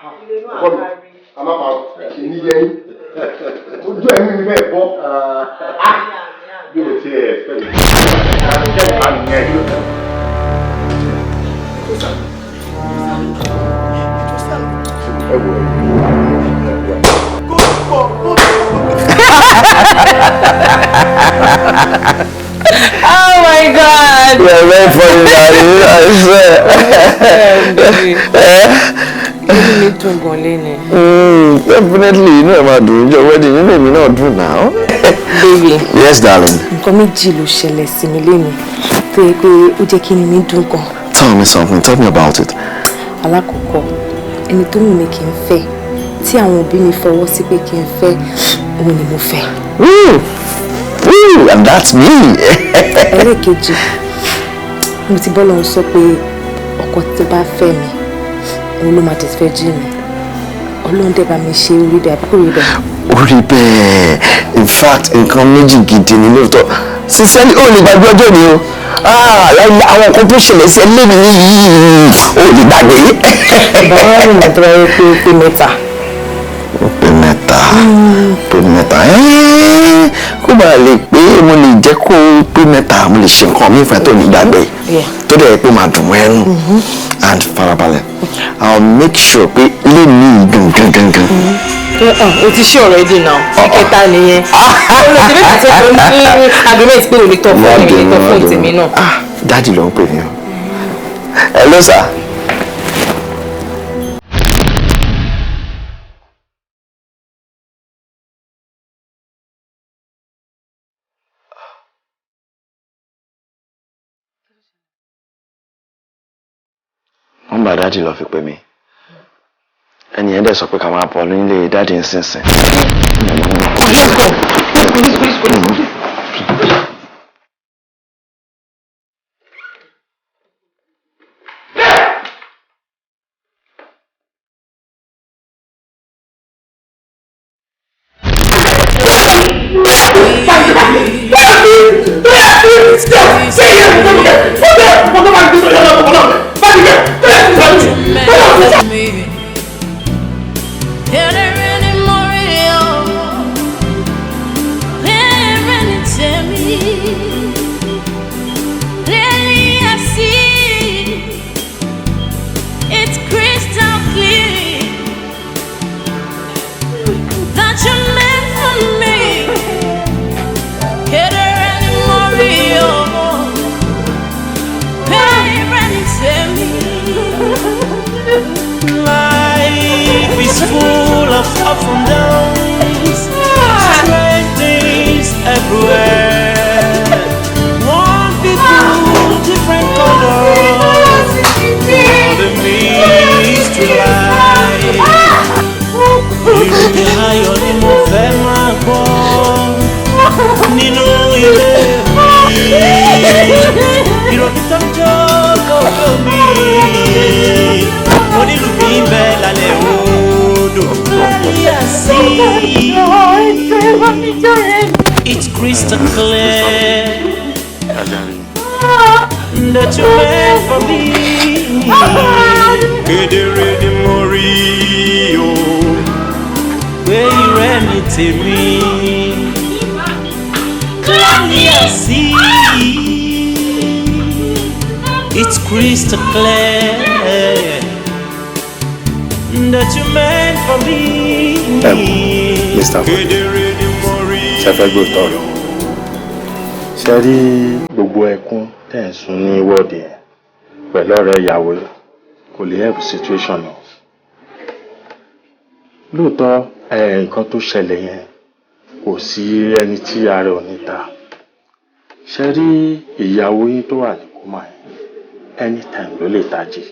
I'm about to ojú ẹ̀mí mi bẹ́ẹ̀ bọ́. Bí o ti ẹ̀ fẹ́ mi. Àtẹ̀jẹ́ ìbánu yẹn yóò tẹ̀. Ẹ wo Oh my God! You are very funny, daddy. I swear. Definitely, you know I'm doing your wedding. You know me not do now. Baby. Yes, darling. Nǹkan méjì ló ṣẹlẹ̀ sí mi lénìí. Tó yẹ pé ó jẹ́ kí ni mi dùn gan. Tell me something. Tell me about it. Alákọ̀ọ́kọ́, ẹni tó wù mí kí n fẹ́, tí àwọn òbí mi fọwọ́ sí pé kí n fẹ́, òun ni mo fẹ́. And that's me. Ẹlẹ́kejì, mo ti bọ́lọ̀ ń sọ pé ọkọ tó bá fẹ́ mi, òun ló máa tẹ̀sífẹ́ jí mi. Ọlọ́run dẹ̀ bá mi ṣe orí bẹ́ẹ̀ àbúkò rí bẹ́ẹ̀. Orí bẹ́ẹ̀. In fact, nǹkan méjì gidi ni lóòótọ́. Sincerely, ó lè gbàgbé ọjọ́ ni o. Àwọn nǹkan tó ṣẹlẹ̀ sí ẹlẹ́mi yìí ó lè gbàgbé. Bàbá mi máa tọrọ pé mẹ́ta. Pé mẹ́ta. Kó bá lè pé mo lè jẹ́ kó pé mẹ́ta mo lè ṣe nǹkan mi fẹ́ tó ní gbàgbé. Tó dẹ̀ pé máa dùn ẹnu. And farabalẹ̀. I'll make sure pé lè ní gangan. O ti ṣe already now. Ìkẹta nìyẹn. Olùsèbí àti ẹ̀kọ́ ní agreement pé òní tọ́ fún tèmi náà. Daddy ló ń pè mí o. Hello, sir. Wọ́n bá dáàdì lọ fi pè mí. Ẹni yẹn dẹ̀ sọ pé ká máa bọ̀ nílé dáàdì nísinsìn. It's crystal clear that you meant for me. Kedere Morio, where you ran it to me. Clearly I see, it's crystal clear that you meant for me. Mr. Foju, ṣe fẹ́ gbọ́ tọrọ. Ṣé rí gbogbo ẹkún tẹ̀ ń sun ní wọ́ọ̀dì yẹn pẹ̀lú ọ̀rẹ́ ìyàwó kò lè help situation náà. Lóòótọ́ nǹkan tó ṣẹlẹ̀ yẹn kò sí ẹni tí ara ò ní ta. Ṣé rí ìyàwó yín tó wà ní kómà yẹn anytime ló lè tají.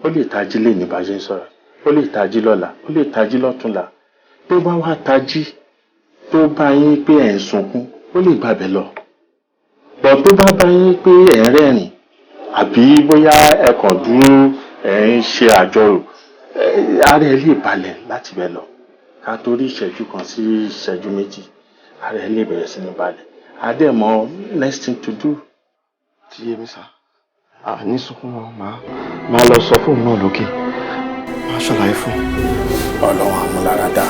Ó lè tají lè ní bá ṣe ń sọ̀rọ̀. Ó lè tají lọ́la, ó lè tají lọ́túnla. Tó bá wá tají tó bá yín pé ẹ̀ ń sunkún ó lè gbàbẹ̀ lọ. Bọ̀ tó bá bá yín pé ẹ̀ ń rẹ́rìn àbí bóyá ẹ kàn dúró ẹ̀ ń ṣe àjọrò ara ẹ lè balẹ̀ láti bẹ̀ lọ. Ká torí ìṣẹ́jú kan sí ìṣẹ́jú méjì ara ẹ lè bẹ̀rẹ̀ sí ní balẹ̀. Adẹ́mọ̀ next thing to do. Ti yé mi sá. Ní sunkún wọn máa lọ sọ fóun náà lókè. Má ṣàlàyé fún. Ọlọ́run àmúláradá.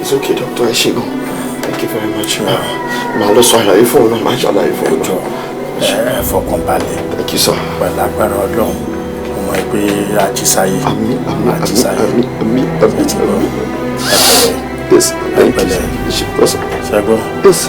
It's okay, doctor. Ẹ ṣé gan. Thank you very much. Màá lọ sọ àlàyé fún òun náà, máa ṣàlàyé fún òun náà. Ẹ fọkàn balẹ̀. Thank you, sir. Pẹ̀lú agbára Ọlọ́run, mo mọ̀ pé àjísáyé. Àmín. Yes, thank you. Ṣẹ́gun. Yes.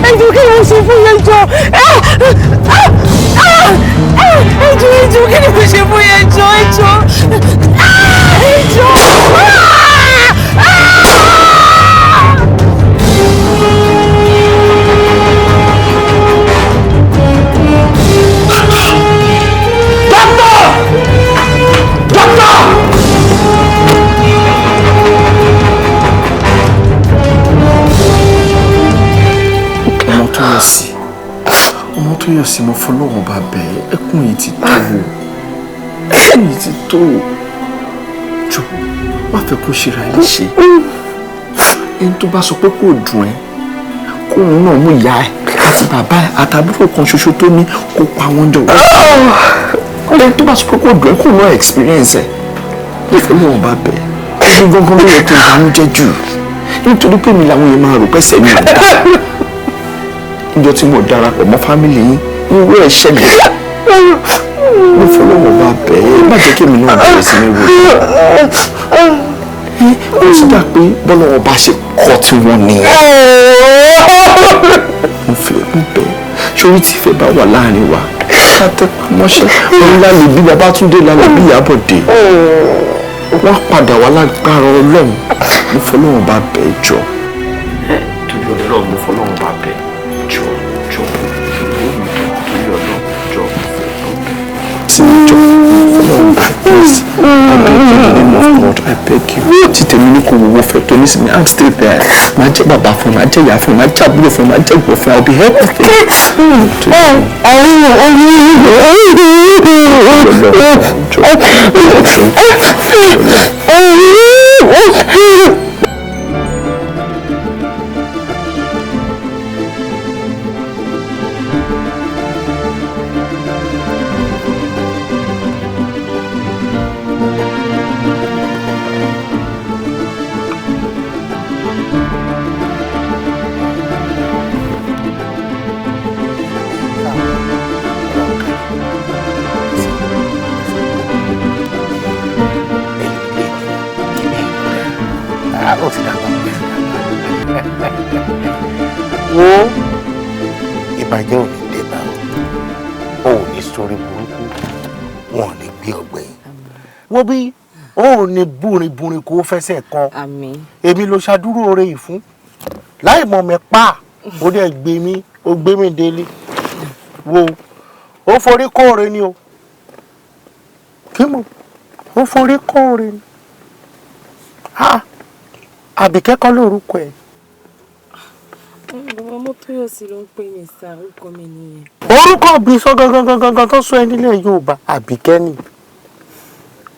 Ẹjọ́ kí ló ń ṣe fún yẹn jọ? Ẹjọ́ kí ni mo ṣe fún yẹn jọ? Ọmọ tó yọ sí mo fọlọ́wọ́n bá bẹ̀ ẹkún yìí ti tó jọ má fẹ́ kó ṣera ẹ ṣe ẹni tó bá sọ pé kò dùn ẹ́ kóun náà mú ìyá ẹ àti bàbá ẹ àtàbúrò kan ṣoṣo tó ní kó pa wọ́n jọ ẹni tó bá sọ pé kò dùn ẹ́ kóun náà experience ẹ ìfọlọ́wọ́n bá bẹ̀ ẹni gbọ́ngàn ló yẹ kí n bá ń jẹ́ jù nítorí pé mi làwọn yẹn máa rò pẹ́sẹ̀ mi ò dá níjọ́ tí mo darapọ̀ mọ́ fámìlì yín irú ẹ̀ ṣẹlẹ̀ mo fọlọ́wọ́ bá bẹ́ẹ̀ má jẹ́ kí èmi náà bẹ̀rẹ̀ sí ní wò ó sì dà pé bọ́lọ́wọ́ bá ṣe kọ́ tí wọ́n nìyẹn mo fi ẹ̀kún bẹ́ẹ̀ sórí tí ìfẹ́ bá wà láàrin wa ká tẹ́pá mọ́ṣẹ́ òun lálẹ́ bí Babátúndé lálẹ́ bí Ìyábọ̀dé wọ́n padà wá lágbára Ọlọ́run mo fọlọ́wọ́ bá bẹ́ẹ̀ jọ torí Ọlọ́run mo fọlọ́wọ́ bá bẹ́ẹ̀. Please, I beg you in the name of God, I beg you. Títẹ̀ mi ní kò wọ́wọ́ fẹ́ tó ní sinmi, I'm still there. Máa jẹ́ bàbá fún, máa jẹ́ ìyá fún, máa jẹ́ àbúrò fún, máa jẹ́ ìgbọ̀ fún, I'll be helping. Wo ìbàjẹ́ ò ní dé bá o ò ní sórí burúkú wọn ò ní gbé ọgbẹ́ wo bí o ò ní búrinbúrin kó fẹsẹ̀ kan èmi ló ṣàdúró oore yìí fún láì mọ̀ mẹ́pà ó dẹ̀ gbé mi ó gbé mi délé wo ó forí kóore ni o kí mo ó forí kóore ni Àbíkẹ́ kọ́ lórúkọ ẹ̀. Ọmọ tó yọ sí ló ń pè mí sá orúkọ mi nìyẹn. Orúkọ bí sọ gangan tó sọ ẹ nílẹ̀ Yorùbá Àbíkẹ́ ni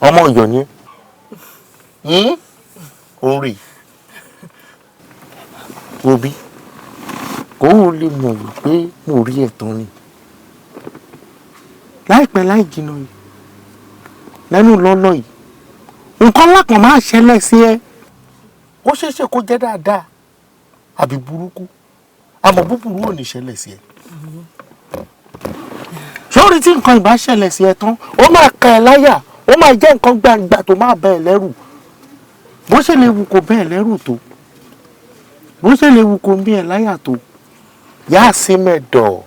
ọmọ Ọ̀yọ́ ni òun rè òbí kó o lè mọ̀ wípé mo rí ẹ̀tàn ni láìpẹ́ láì jìnnà yìí lẹ́nu lọ́lọ́ yìí nǹkan lápọn máa ṣẹlẹ̀ sí ẹ ó ṣeéṣe kó jẹ́ dáadáa àbí burúkú àmọ́ búburú ò ní ṣẹlẹ̀ sí ẹ. sórí tí nǹkan ìbá ṣẹlẹ̀ sí ẹ tán ó máa ka ẹ láyà ó máa jẹ́ nǹkan gbangba tó máa bẹ ẹ lẹ́rù bó ṣe lè wù kó bẹ ẹ lẹ́rù tó bó ṣe lè wù kó bí ẹ láyà tó yá sí mẹ́dọ̀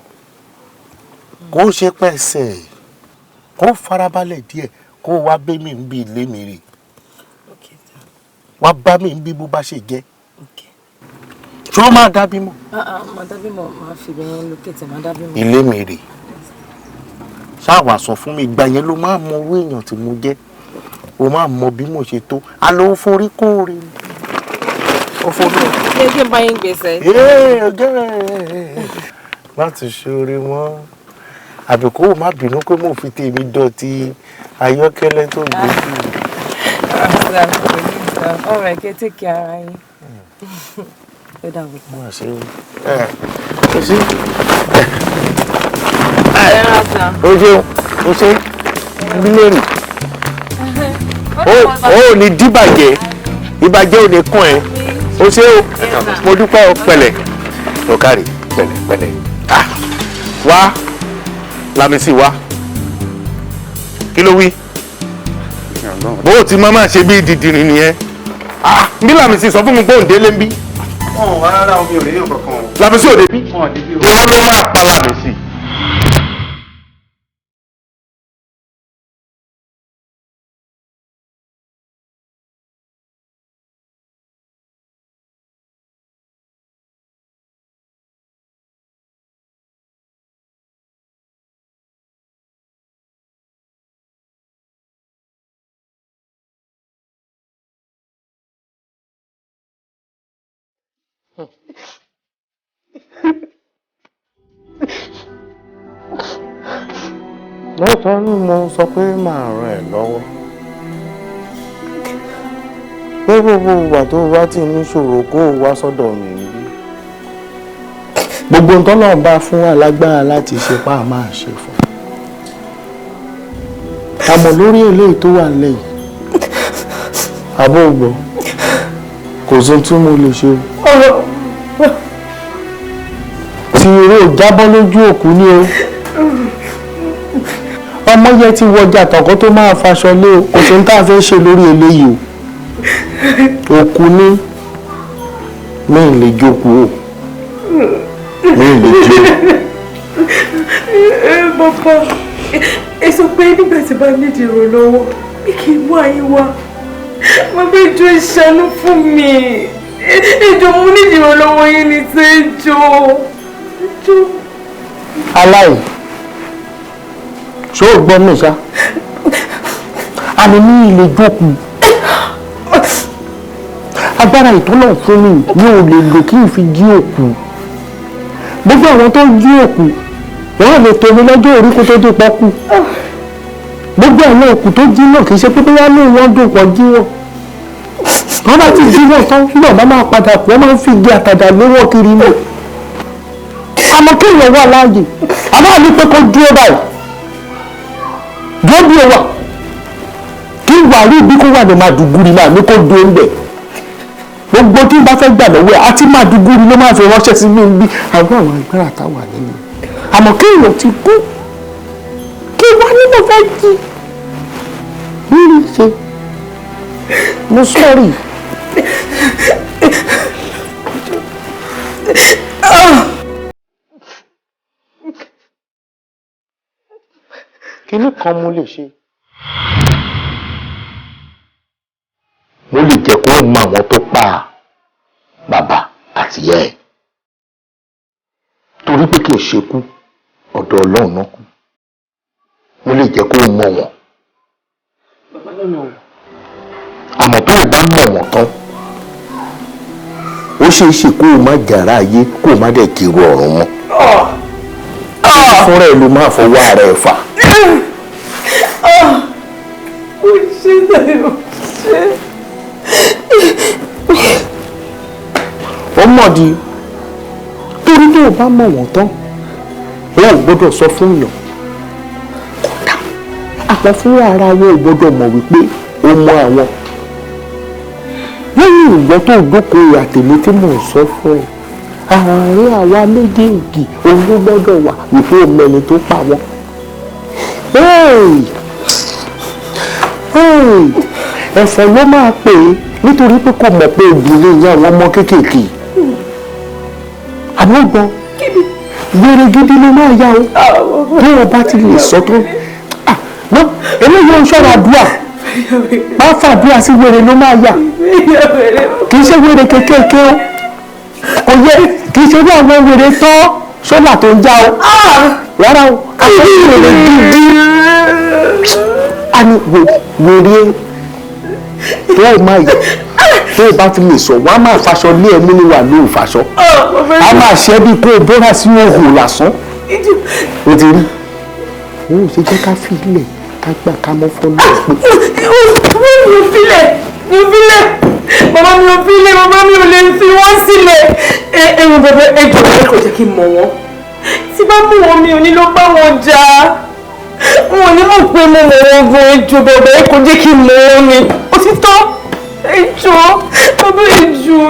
kó ṣe pẹ̀sẹ̀ kó farabalẹ̀ díẹ̀ kó wá bẹ́ mi ń bí ilé mi rè wá bá mi ń bí bó bá ṣe jẹ́ tí ó máa dábí mọ́. Máa dábí mọ́ máa fi bẹ́ẹ̀ lókètè máa dábí mọ́. ilé mi rè ṣáà sọ fún mi ìgbà yẹn ló máa mọ owó èèyàn tí mo jẹ́ o máa mọ bí mo ṣe tó àlọ́ ó forí kóore ni ó forí ẹ̀. ṣé kí n bá yín gbèsè. ọjọ́ rẹ̀ láti ṣoore mọ́ àbí kó o má bínú pé mo fi tèmi dọ̀tí ayọ́kẹ́lẹ́ tó gbé jù. All right, take care ara yín. Ó dàbọ̀. Mo ṣe o ṣe o ṣe bílẹ̀rì ó ní díbàjẹ́ ìbàjẹ́ ò ní kún ẹ o ṣe o mo dúpẹ́ o pẹ̀lẹ́ o kárí pẹ̀lẹ́ wá Lámísì wá kí ló wí bó o ti máa ṣe bí dìdìrín nìyẹn bí Lámísì sọ fún mi pé òǹdé lé ń bí. Wá rárá omi ò rí èèyàn kankan. Lámísì òde bí ìwọ ló máa pa Lámísì. Lọ́tọ̀ ni mo sọ pé màá ràn ẹ́ lọ́wọ́ pé gbogbo ìgbà tó bá ti ní ṣòro kó o wá sọ́dọ̀ mi níbí gbogbo nǹkan náà bá fún wa lágbára láti ṣe pa máa ṣe fún àmọ́ lórí eléyìí tó wà nílẹ̀ yìí àbó gbọ́ kò sí tí mo lè ṣe tí eré ò jábọ́ lójú òkú ní o ọmọ yẹn ti wọjà tọ̀kọ́ tó máa faṣọ lé o kò sí ní tá a fẹ́ ṣe lórí eléyìí o òkú ní mi ì lè jókòó o mi ì lè jó. Bàbá ẹ sọ pé nígbà tí bá nídìí ìrànlọ́wọ́ bí kì í mú ayé wá mo fẹ́ jó ìṣàánú fún mi ìjọ mo nídìí ìrànlọ́wọ́ yín ní sẹ́jọ́. aláì ṣó o gbọ́ mi ṣá àmì ní ilé jókòó agbára ìtọ́nà fún mi ní ò lè lò kí n fi jí òkú gbogbo àwọn tó jí òkú wọ́n lè tóbi lọ́jọ́ orí kó tó dé pọ́kú gbogbo àwọn òkú tó jí náà kì í ṣe pé bóyá ní wọ́n dùn pọ̀ jí wọn wọ́n bá ti jí wọn tán náà bá máa padà wọ́n máa ń fi igi àtàdà léwọ́ kiri mọ́ àmọ́ kéèyàn wà láàyè àmọ́ àní pé kó dúró báyìí dúró bí o wà kí wà rí ibi kó wà ní Màdùgúrí náà ní kó dúró ń bẹ̀ gbogbo tí n bá fẹ́ gbà lọ́wọ́ ẹ̀ àti Màdùgúrí ló máa fi ránṣẹ́ sí mi bí àwọn agbára táwà nínú àmọ́ kéèyàn ti kú kí wà ní mo fẹ́ jí rírí ṣe mo sọ́ọ̀rì. Kíní kan mo lè ṣe. Mo lè jẹ́ kó mọ àwọn tó pa bàbá àti ìyá ẹ̀. Torí pé kì í ṣe kú, ọ̀dọ̀ Ọlọ́run náà kú. Mo lè jẹ́ kó mọ wọn. Àmọ́ tó o bá mọ̀ wọ́n tán, ó ṣeé ṣe kó o má jàrá ayé kó o má dẹ̀ kiri ọ̀run mọ́. Fúnra ẹ̀ ló máa fọwọ́ ara ẹ̀ fà. Ó ṣe dáyọ̀ ṣe. Ó mọ̀ di torí tó o bá mọ̀ wọ́n tán o ò gbọ́dọ̀ sọ fún yàn kódà àwọn fúnra ara wọn ò gbọ́dọ̀ mọ̀ wípé o mọ àwọn lẹ́yìn ìgbọ́ tó dókòó àtẹ̀lé tí mò ń sọ fún ẹ àárín àwa méjèèjì òun ló gbọ́dọ̀ wà wípé o mẹni tó pa wọn. Ẹ̀fọ́ ló máa pè é nítorí pé kò mọ̀ pé ìdílé ìyá àwọn ọmọ kéékèèké àmọ́ gbọ́n gbèrè gidi ló máa yá o bí wọ́n bá ti lè sọ tó eléyìí ń ṣọ́ra àdúrà máa fàdúrà sí wèrè ló máa yà kì í ṣe wèrè kéékèèké o kò yẹ kì í ṣe bí àwọn wèrè tọ́ sọ́là tó ń já o rárá o àwọn wèrè gidi àní wèrè tó o máa yẹ tó o bá ti lè sọ wọ́n á máa faṣọ lé ẹ̀mú ní wà lóò faṣọ a máa ṣe bí kó o bọ́ra sí òhùn lásán o ti rí o ò ṣe jẹ́ ká fi ilẹ̀ ká gbà ká mọ́ fọ́ lọ́ọ̀ pé. Wọ́n yóò filẹ̀ mi ò fílẹ̀ bàbá mi ò fílẹ̀ bàbá mi ò lè fi wọ́n sílẹ̀ ẹ̀wọ̀n bàbá ẹjọ́ ẹ kò jẹ́ kí n mọ̀ wọ́n tí bá mú wọn mi ò ní lọ bá wọn jà wọn ò ní mọ̀ pé mo mọ̀ wọn gan ẹjọ́ bàbá ẹ kò jẹ́ kí n mọ̀ wọn ni òtítọ́ ẹjọ́ bàbá ẹjọ́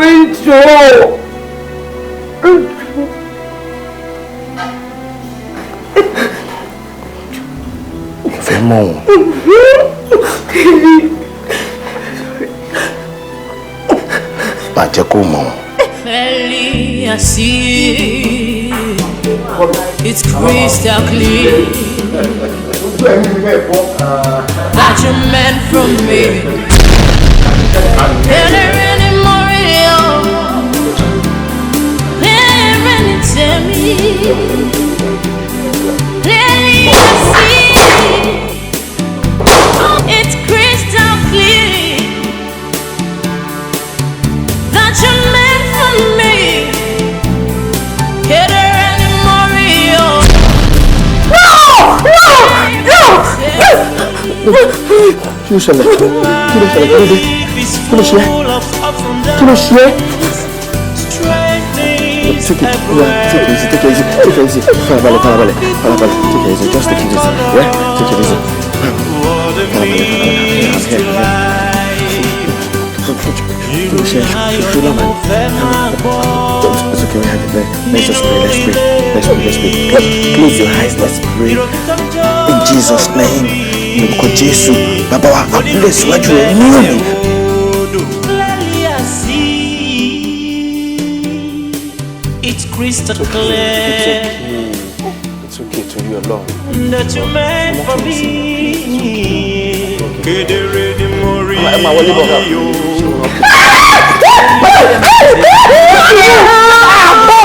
fẹ́ mọ̀ wọ́n. Bàjẹ́ kó mọ̀ wọ́n. It's crystal clear that you meant from me. There any more there any tell me. Clearly I see it's crystal clear that you meant from me. Kí ló ṣẹlẹ̀? Kí ló ṣẹlẹ̀? Kí ló ṣe? Kí ló ṣe? Take it easy. Farabalẹ̀. Take it easy. Just take it easy. Yeah? Take it easy. Kí ló ṣe? Feel man. It's okay. We have it there. Let's just pray. Let's pray. Close your eyes. Let's pray. In Jesus' name. Lórúkọ Jésù, bàbá wa abúlé síwájú rẹ̀ ní òní. It's crystal clear. It's okay torí Ọlọ́run. That you meant for me. Kedere ni mo rí ẹ máa wọlé bọ̀ ká.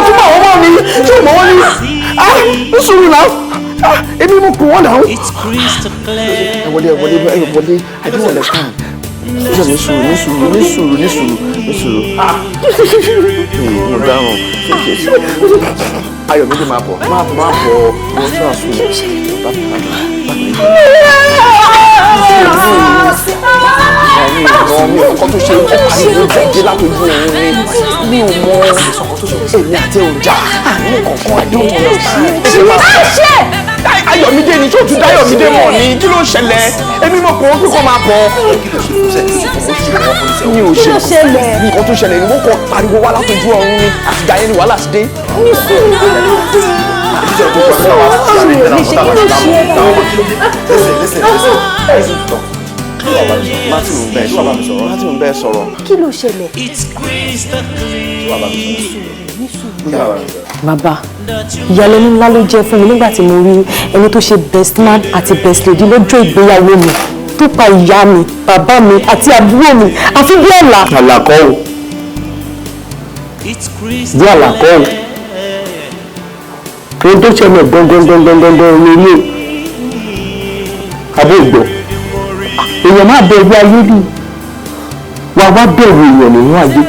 Fún àwọn ọmọ mi, ṣé o mọ̀ wọ́n ní? Ń sùúrù náà. Èmi mo kù wọ́n náà. It's crystal clear. Ẹ wọlé. I don't understand. Just ní sùúrù. Mo dáhùn. Ayọ̀mídé máa bọ̀. Máa bọ̀. Mo tún àsùn. Mi ò kọ́ tó ṣe pariwo jáde látọjú òun mi ò mọ èmi àti òǹjà àní kankan àdéhùn Ayọ̀mídé ni tó tún dáyọ̀mídé mọ̀ ni kí ló ṣẹlẹ̀ èmi mọ̀ pé wọ́n fi kọ́ máa bọ̀ mi ò ṣe nǹkan tó ṣẹlẹ̀ ni wọ́n kọ́ pariwo wá látọjú ọ̀run ni àtìgbà yẹn ni wàhálà ti dé. Martin bẹ́ẹ̀ sọ̀rọ̀. Kí ló ṣẹlẹ̀? Bàbá, ìyàlẹ́nu ńlá ló jẹ́ fún mi nígbà tí mo rí ẹni tó ṣe best man àti best lady lọ́jọ́ ìgbéyàwó mi tó pa ìyá mi, bàbá mi àti àbúrò mi àfi bí àlà. Àlàkọ́ o. Bí àlàkọ́ o. Ohun tó ṣẹlẹ̀ gangan lórí abẹ́ ìgbọ́. Èèyàn máa bẹ̀rù ayé bí wà wá bẹ̀rù èèyàn nínú ayé.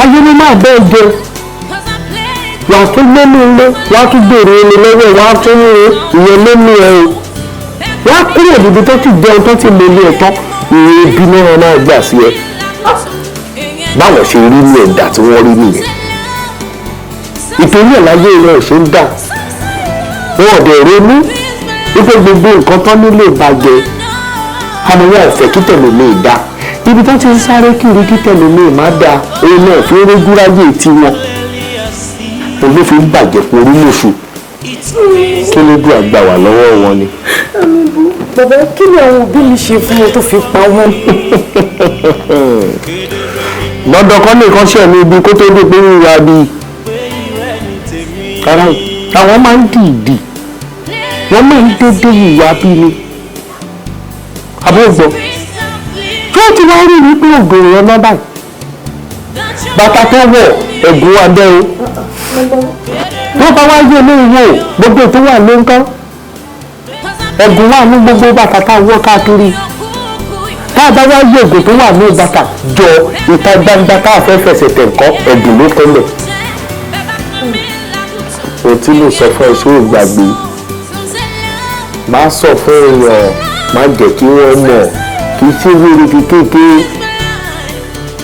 Ayé ló máa bẹ́ẹ̀ jẹ. Wà á tún lé ní ilé, wà á tún bèrè ẹni lọ́wọ́, wà á tún ní ìyẹn lé ní ẹ o. Wà á kúrò níbi tó ti jẹun tó ti lè lé ẹ̀tọ́ ìwé ibi náà náà gbà sí ẹ. Báwọn ṣe rí ní ẹ̀dá tí wọ́n rí nìyẹn. Ìtorí ẹ̀ láyé rẹ̀ ṣe ń dà. Wọ́n ọ̀dẹ̀ ronú wípé gbogbo nǹkan tán nílé ìbàjẹ́ àmọ́ wọn ò fẹ́ kí tẹ̀lé lè dá ibi tó ti ń sáré kiri kí tẹ̀lé lè má dá òun náà fi ń rójú ráyè tiwọn òun ló fi ń bàjẹ́ pé orí lòṣù kí ló dùn àgbà wà lọ́wọ́ wọn ni. Bàbá, kí ni àwọn òbí mi ṣe fún mi tó fi pa wọ́n? Dandan kan nìkan ṣe ní ibi kó tó dé pé wíwá bíi àwọn máa ń dìídì wọ́n máa ń dédé ìwà bí ni àbúgbọ́ tó ti wá rí wípé ògùn rẹ̀ lọ́ báyìí bàtà tó wọ̀ ẹ̀gún abẹ́ o tó bá wá yé olóòwò gbogbo tó wà ló ń kọ́ ẹ̀gún wà ní gbogbo bàtà tá a wọ̀ káàkiri tá a bá wá yé ògùn tó wà ní bàtà jọ ìta gbangba tá a fẹ́ fẹsẹ̀ tẹ̀ ńkọ́ ẹ̀gún ló tẹ́lẹ̀ o tí mo sọ fún ẹ ṣé o gbàgbé máa sọ fún èèyàn má jẹ́ kí wọ́n mọ̀ kì í ṣe wèrè kékeré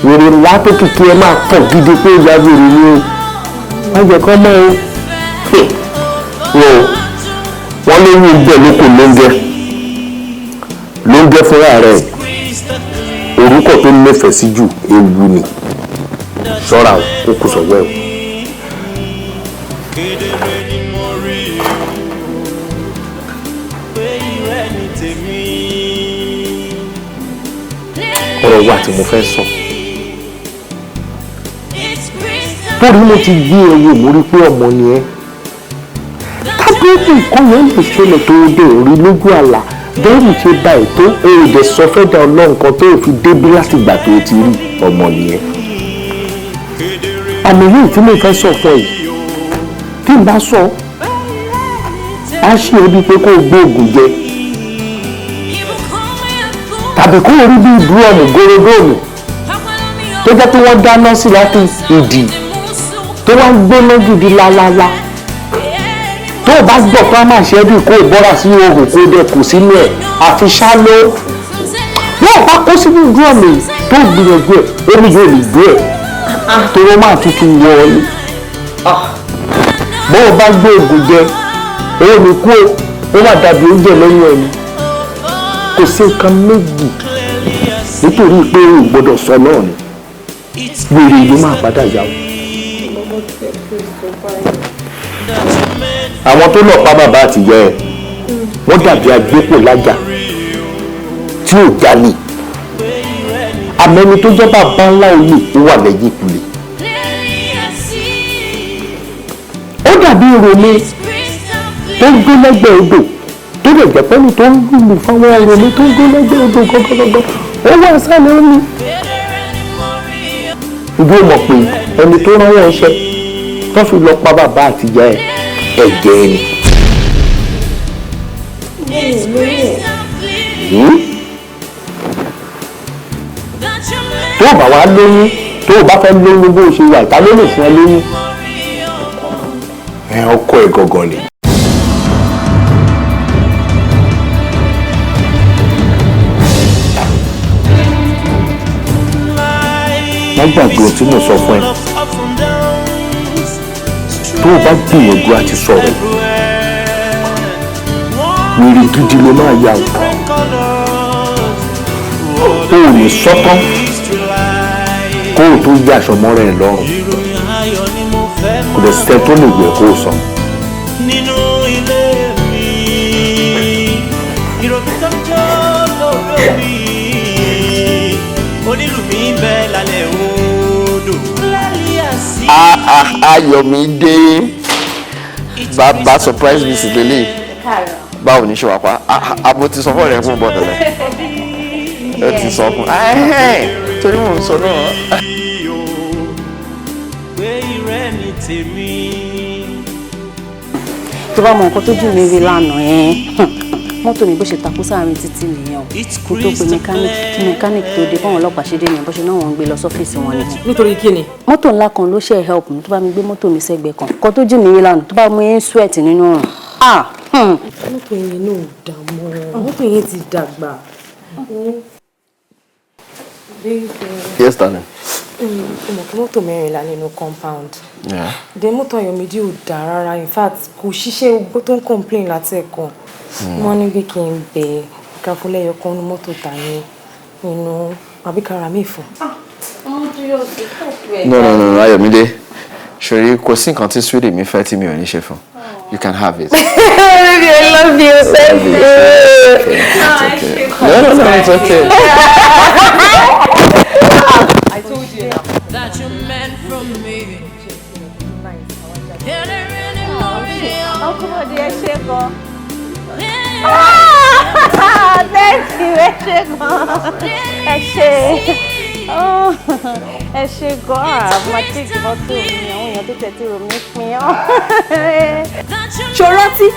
wèrè ńlá tó kìkì ẹ máa pọ̀ gidi pé ìgbà wèrè ni o má jẹ́ kọ́ mọ́ o wọ́n ló ní ibẹ̀ ló kò lóúnjẹ fúnra rẹ̀ orúkọ tó nífẹ̀ẹ́ sí jù ewu ni ṣọ́ra ó kù sọ̀wọ́ ẹ̀. ọ̀rọ̀ wa tí mo fẹ́ sọ torí mo ti gbé ẹwọ mo rí pé ọmọ ni ẹ tábìlì nǹkan yẹn lè ṣẹlẹ̀ tó dé orí lójú àlá bẹ́ẹ̀rù ṣe bá ètò òòdẹ sọ fẹ́ da ọlọ́run kan tó fi débí láti gbà tó ti rí ọmọ nìyẹn àmì yìí tí mo fẹ́ sọ fún ẹ tí n bá sọ á ṣe ebi pé kó o gbé oògùn jẹ tàbí kó o rí bí dúrọ̀mù górógóòmù tó jẹ́ pé wọ́n dáná sí láti ìdì tó wá ń gbóná gidi lálálá tó o bá gbọ́ pé a máa ṣe é bí kó o bọ́ra sí ohun kó o dẹ̀ kù sínú ẹ̀ àfi ṣá ló wọ́n bá kó sínú dúrọ̀mù tó gbìyànjú ẹ̀ omi yóò lè gbé ẹ̀ tó o máa tutù wọ ọ́ ni bó o bá gbé oògùn jẹ òun ní kú ó má dàbí oúnjẹ lẹ́yìn ẹ̀ ni kò sí nǹkan méjì nítorí pé o gbọ́dọ̀ sọ náà ni wèrè ló máa padà yà ó. àwọn tó lọ pa bàbá àtìyẹ ẹ wọ́n dàbí agbépo lájà tí ò jalè àmẹ́ni tó jẹ́ bàbá ńlá olè ó wà lẹ́yìn ìkulè. ó dàbí ìròlé tó ń gbé lẹ́gbẹ̀ẹ́ odò tó lè jẹ́ pẹ́lú tó ń lùlù fáwọn ìròlé tó ń gbé lẹ́gbẹ̀ẹ́ odò gọ́gọ́gọ́gọ́ ó wà sálẹ̀ ó ní. ìbí ó mọ̀ pé ẹni tó rán wọn ṣẹ́ tó fi lọ pa bàbá àtìyá ẹ̀ ẹ̀jẹ̀ ni. tó o bá wá lóyún tó o bá fẹ́ lóyún bó o ṣe wà ìta ló lè fún ẹ lóyún. ẹ ọkọ ẹ gọgọ ni. wọ́n gbàgbé ohun tí mo sọ fún ẹ tó o bá gbìyànjú àti sọ̀rọ̀ wèrè gidi ló máa yà o ò ní sọ́tán kó o tó yí aṣọ mọ́ra ẹ̀ lọ́rùn kò dẹ̀ sẹ́ tó lè gbẹ̀ kó o sọ. nínú ilé mi ìròbí tó ń jó lórí mi onílù mi ń bẹ lálẹ́ odò. Ayọ̀mídé bàbá surprise visit lélẹ̀ báwo ní ṣe wà pa àbò ti sọ fún ọ̀rẹ́ fún bọ́ tẹ́lẹ̀ ẹ ti sọ fún torí mò ń sọ náà. tó bá mọ nǹkan tó jù mí rí lánàá mọ́tò mi bó ṣe takú sáàrin títí nìyẹn o kó tó pe mẹkáníìkì tó dé fáwọn ọlọ́pàá ṣe dé nìyẹn bó ṣe náà wọ́n ń gbé lọ sọ́fíìsì wọn nìyẹn. nítorí kí ni. mọ́tò ńlá kan ló ṣe help mi tó bá mi gbé mọ́tò mi sẹ́gbẹ̀ẹ́ kan kó tó jù mí rí lánàá tó bá mú yín sweat nínú ọ̀run. mọ́tò yẹn náà ò dà mọ́ mọ́tò yẹn ti dàgbà. Yes, darling. Mo kí mọ́tò mẹ́rìnlá nínú compound. Then mọ́tò Ayọ̀mídé ò dà rárá, in fact kò ṣiṣẹ́ ogbó tó ń complain láti ẹ̀kọ́. Wọ́n ní bí kí n bẹ̀ káfúlẹ̀ ẹyọkan ní mọ́tò tà ní inú àbíkára mi fún. No, Ayọ̀mídé. Ṣòrí kò sí nǹkan tí Sweden mi fẹ́ tí mi ò ní ṣe fún. You can have it. Baby, I love you. Thank you. No, it's okay. I told you that you meant for me. Uncle Bode, ẹ ṣé gan. Thank you, ẹ ṣé gan. Ẹ ṣé. Ẹ ṣé gan. Mo ti gbọ́ tó mi, àwọn èèyàn tó tẹ̀tí rò mí pin ọ́. Ṣòrántí?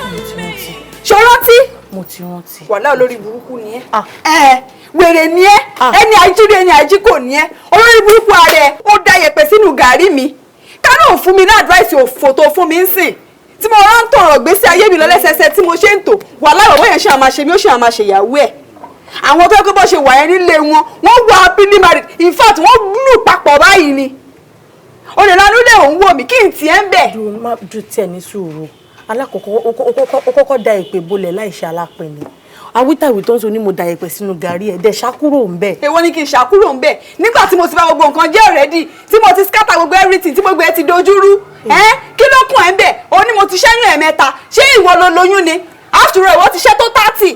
Mo ti rántí. Wàhálà olórí burúkú ni ẹ́. Wèrè ni ẹ́. Ẹni àìjírí ẹni àìjíkò ni ẹ́. Olórí burúkú ààrẹ ó da yẹ̀pẹ̀ sínú gàrí mi. Kánú fún mi ní advice òfò tó fún mi ń sìn. Tí mo rán tọ̀rọ̀ gbésí ayé mi lọ́lẹ́sẹsẹ tí mo ṣe ń tò. Wàhálà ọ̀wọ́ yẹn ṣe àmà ṣe mí ó ṣe àmà ṣe ìyàwó ẹ̀. àwọn tó kó bó ṣe wà yẹn nílé wọn wà happily married in fact wọ́n glue papọ̀ báyìí ni o lè lanu lé òun wò mí kí n tiẹ̀ ń bẹ̀. má ju tiẹ̀ ní sùúrù alákọ̀ọ́kọ́ da ìpè bolẹ̀ láìṣe alápẹ̀ ni awítàwí tó ń sọ ní mo da ìpè sínú gàrí ẹ̀ dẹ̀ ṣàkúrò ń bẹ̀. èwo ni kí n ṣàkúrò ń bẹ̀ nígbà tí mo ti bá gbogbo nǹkan jẹ́ already tí mo ti scatter gbogbo everything tí gbogbo ẹ ti dojúrú kí ló kún ẹ̀ ń bẹ̀ o ní mo ti ṣẹ́yún ẹ̀mẹ́ta ṣé ìwọ ló lóyún ni after all ìwọ ti ṣẹ́ tó 30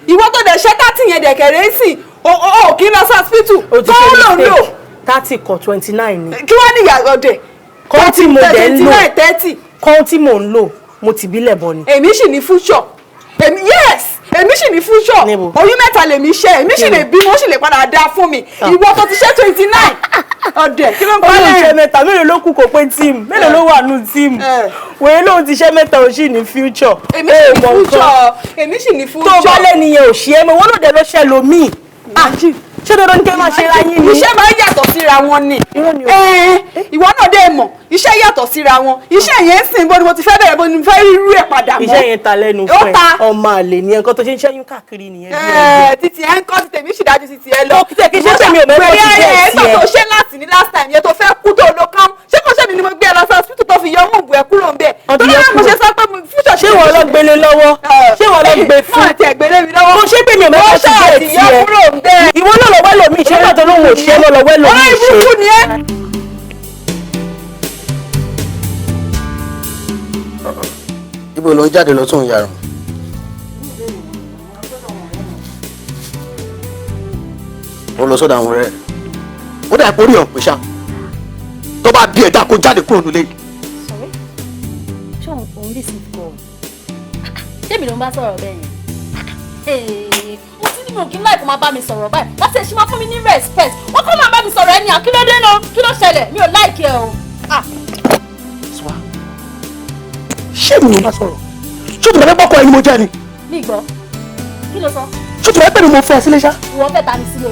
ìwọ tó dẹ̀ ṣẹ́ 30 yẹn dẹ̀kẹ̀rẹ́ sí o kì í lọ sí hospital tó ń lò ń lò. 30 kọ 29 ni. kí wọ́n ní ìyàgò dẹ̀. kọ́ tí mo dẹ̀ ń lò 30. kọ́ tí mo ń lò mo ti bílẹ̀ bọ ni. èmi sì ní future èmi sì ní future oyún mẹ́ta lèmi ṣe èmi sì lè bímọ ó sì lè padà dá fún mi ìwọ tó ti ṣe 29 ọ̀dẹ̀ kí ló ń pa lẹ́yìn. olóòṣè mẹ́ta mélòó ló kù kó pé tíìmù mélòó ló wà nù tíìmù wèé lóun ti ṣe mẹ́ta ò sì ní future. èmi sì ní future. tó bá lẹ́niyẹn ò ṣe é mọ́ wọ́n lòdì ló ṣe lómi. ṣé dandan ní kí ẹ máa ṣe ra yín ni. iṣẹ́ máa ń yàtọ̀ síra wọn ni. ìwọ náà dé mọ̀ iṣẹ́ yàtọ̀ síra wọn iṣẹ́ yẹn sìn bó ni mo ti fẹ́ bẹ̀rẹ̀ bó ni mo fẹ́ rí irú ẹ̀ padà mọ́. iṣẹ́ yẹn ta lẹ́nu fún ẹ ọmọ àlè ni nǹkan tó ṣe ń ṣẹ́yún káàkiri nìyẹn. títí ẹ ń kọ́ ti tèmi sì dájú títí ẹ lọ. kí ṣe tèmi ò mẹ́fọ́ ti jẹ́ ẹ̀ ẹ̀ tó ṣe láti ní last time yẹn tó fẹ́ kú tó lọ kán ṣé kò ṣe mi ni mo gbé ẹ lọ sí hospital tó fi yọ ọmọ òbú ẹ kúrò ń bẹ̀. tó ní mo ṣe sọ pé future ṣé wọ́n lọ gbélé lọ́wọ́ ṣé wọ́n lọ gbé fún. wọ́n ti ẹ̀gbélé mi lọ́wọ́. mo ṣe pé mi ò mẹ́fọ́ ti jẹ́ tiẹ̀ ìwọ náà lọ wẹ́lò mi ṣé náà tó lóun ò ṣe é lọ wẹ́lò mi ṣe. ibo ló ń jáde lọ tún yàrá. ó lọ sọ́dọ̀ àwọn ọ̀rẹ́ ó dà pé orí ọ̀pẹ ṣá tó bá bí ẹ̀dá kó jáde kúrò nílé. ṣé òun lè sìn kọ́ ṣé mi ló ń bá sọ̀rọ̀ bẹ́ẹ̀ yẹn mo ti ní mi ò kí ń láì kó máa bá mi sọ̀rọ̀ báyìí láti ẹ̀ ṣe máa fún mi ní respect wọ́n kọ́ máa bá mi sọ̀rọ̀ ẹni àkílódé náà kí ló ṣẹlẹ̀ mi ò láìkí ẹ o. ṣé mi ò bá sọ̀rọ̀ ṣé tùmọ̀ lẹ́gbọ́kọ ẹni mo jẹ́ ni. mi gbọ́ kí ló sọ. ṣé tùmọ̀ lẹ́gbẹ́ ni mo fẹ́ ẹ sílé ṣá. ìwọ fẹ́ ta mi sílé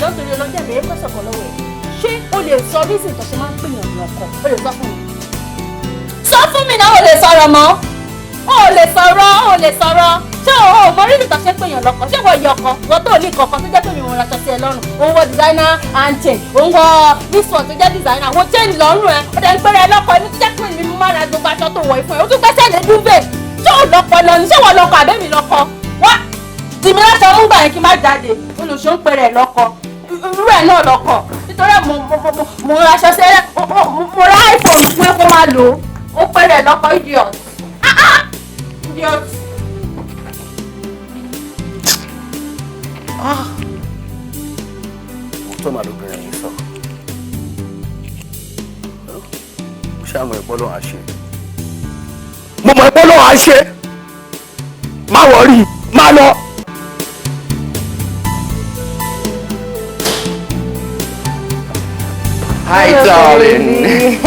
lọ́sọ̀rọ̀ ọlọ́jà bẹ̀rẹ̀ pẹ̀sọ̀kọ̀ lọ́wọ́ ẹ̀ ṣé o lè sọ reason tó ṣe máa ń pèèyàn ní ọkọ o lè sọ fún mi. sọ fún mi náà o lè sọ̀rọ̀ mọ́ o lè sọ̀rọ̀ ṣé o mọ reason tó ṣe pèèyàn lọ́kọ ṣé wọ́n yọ ọkọ wọ́n tó ní kankan tó jẹ́ pé mi ò raṣọ sí ẹ lọ́rùn òun wọ designer anthem òun wọ blissful tó jẹ́ designer àwọn chain lọ́rùn ẹ ó dẹ̀ ń pẹ́rẹ́ lọ́kọ ẹni tó jẹ́ pé mi máa ra gbogbo aṣọ tó wọ̀ ìfún ẹ ó tún gbẹ́sẹ̀ lé dúbẹ̀ ṣé o lọ́kọ lọ ni ṣé wọ́n lọ́kọ àbẹ́mi lọ́kọ wá tìmí láti ọmú gbà yẹn kí n má jáde olùṣọ́ ń pèrè ẹ̀ lọ́kọ irú ẹ̀ náà lọ́kọ nítorí mo ra aṣọ sẹ́rẹ́ mo ra iPhone fún ẹ kó máa lò ó pèrè ẹ̀ lọ́kọ idiot idiot. tó máa lóbìnrin yìí sọ ṣé àmọ́ ẹ̀pọ́ lọ́wọ́ á ṣe. mo mọ̀ ẹ̀pọ́ lọ́wọ́ á ṣe má wọrí má lọ. Hi, darling.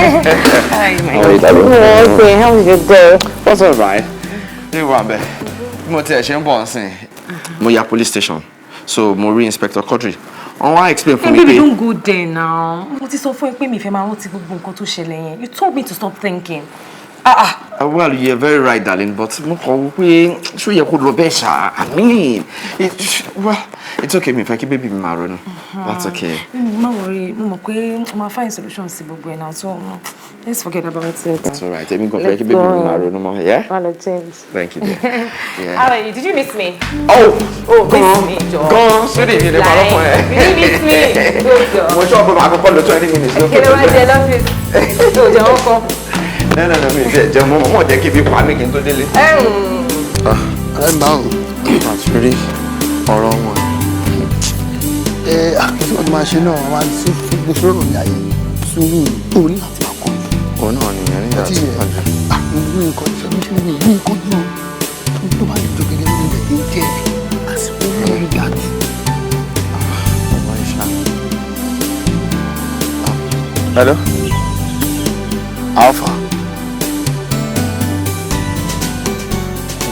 Hi, my How are you, darling? Oh, okay. How was your day? What's all right? You want be? Mo ti ẹ ṣe ń bọ̀ nsìn. Mo ya police station, so mo rí Inspector Quadri. Wọ́n wá explain fún mi pé. Baby, don't go there now. Mo ti sọ fún ẹ pé mi fẹ́ máa rántí gbogbo nǹkan tó ṣẹlẹ̀ yẹn. You told me to stop thinking. Well, you're very right, darling, but mo kàn wò pé ṣó yẹ kó lọ bẹ́ẹ̀ ṣá. I mean, it's okay, mi fẹ́ kí baby mi máa ronú. That's okay. Má worry, mo mọ̀ pé o máa find solution sí gbogbo ẹ̀ náà, so let's forget about it. That's all right. Èmi kàn fẹ́ kí baby mi máa ronú mọ́, yeah? Hello, James. Thank you, dear. Yeah. How are you? Did you miss me? Oh, miss me, Joe. Gone. Sweetie, you never know where. Did you miss me? Good girl. Mo sure pé màá kọ́kọ́ lọ 20 minutes. Okay, no, I love you. Oh, Joe, come. No, mi jẹ́ jẹ́ mo mọ̀ jẹ́ kí bí pa mí kí n tó délé. ẹ báwo àti rí ọ̀rọ̀ wọn àkẹ́kọ̀ọ́ ọdún máa ṣe náà wọ́n máa ti gbé sọ̀rọ̀ ní ayé sùúrù tó ní láti máa kọ́ òun náà nìyẹn nígbà tí wọ́n jẹ́. ìlú nǹkan ìṣẹ́bíṣẹ́ ní ìlú nǹkan náà tó bá lè jọ gẹ́gẹ́ lórí ilẹ̀ tí ń jẹ́ àsìkò lórí ìdájú. ọmọ ìṣá. Hello? Alpha?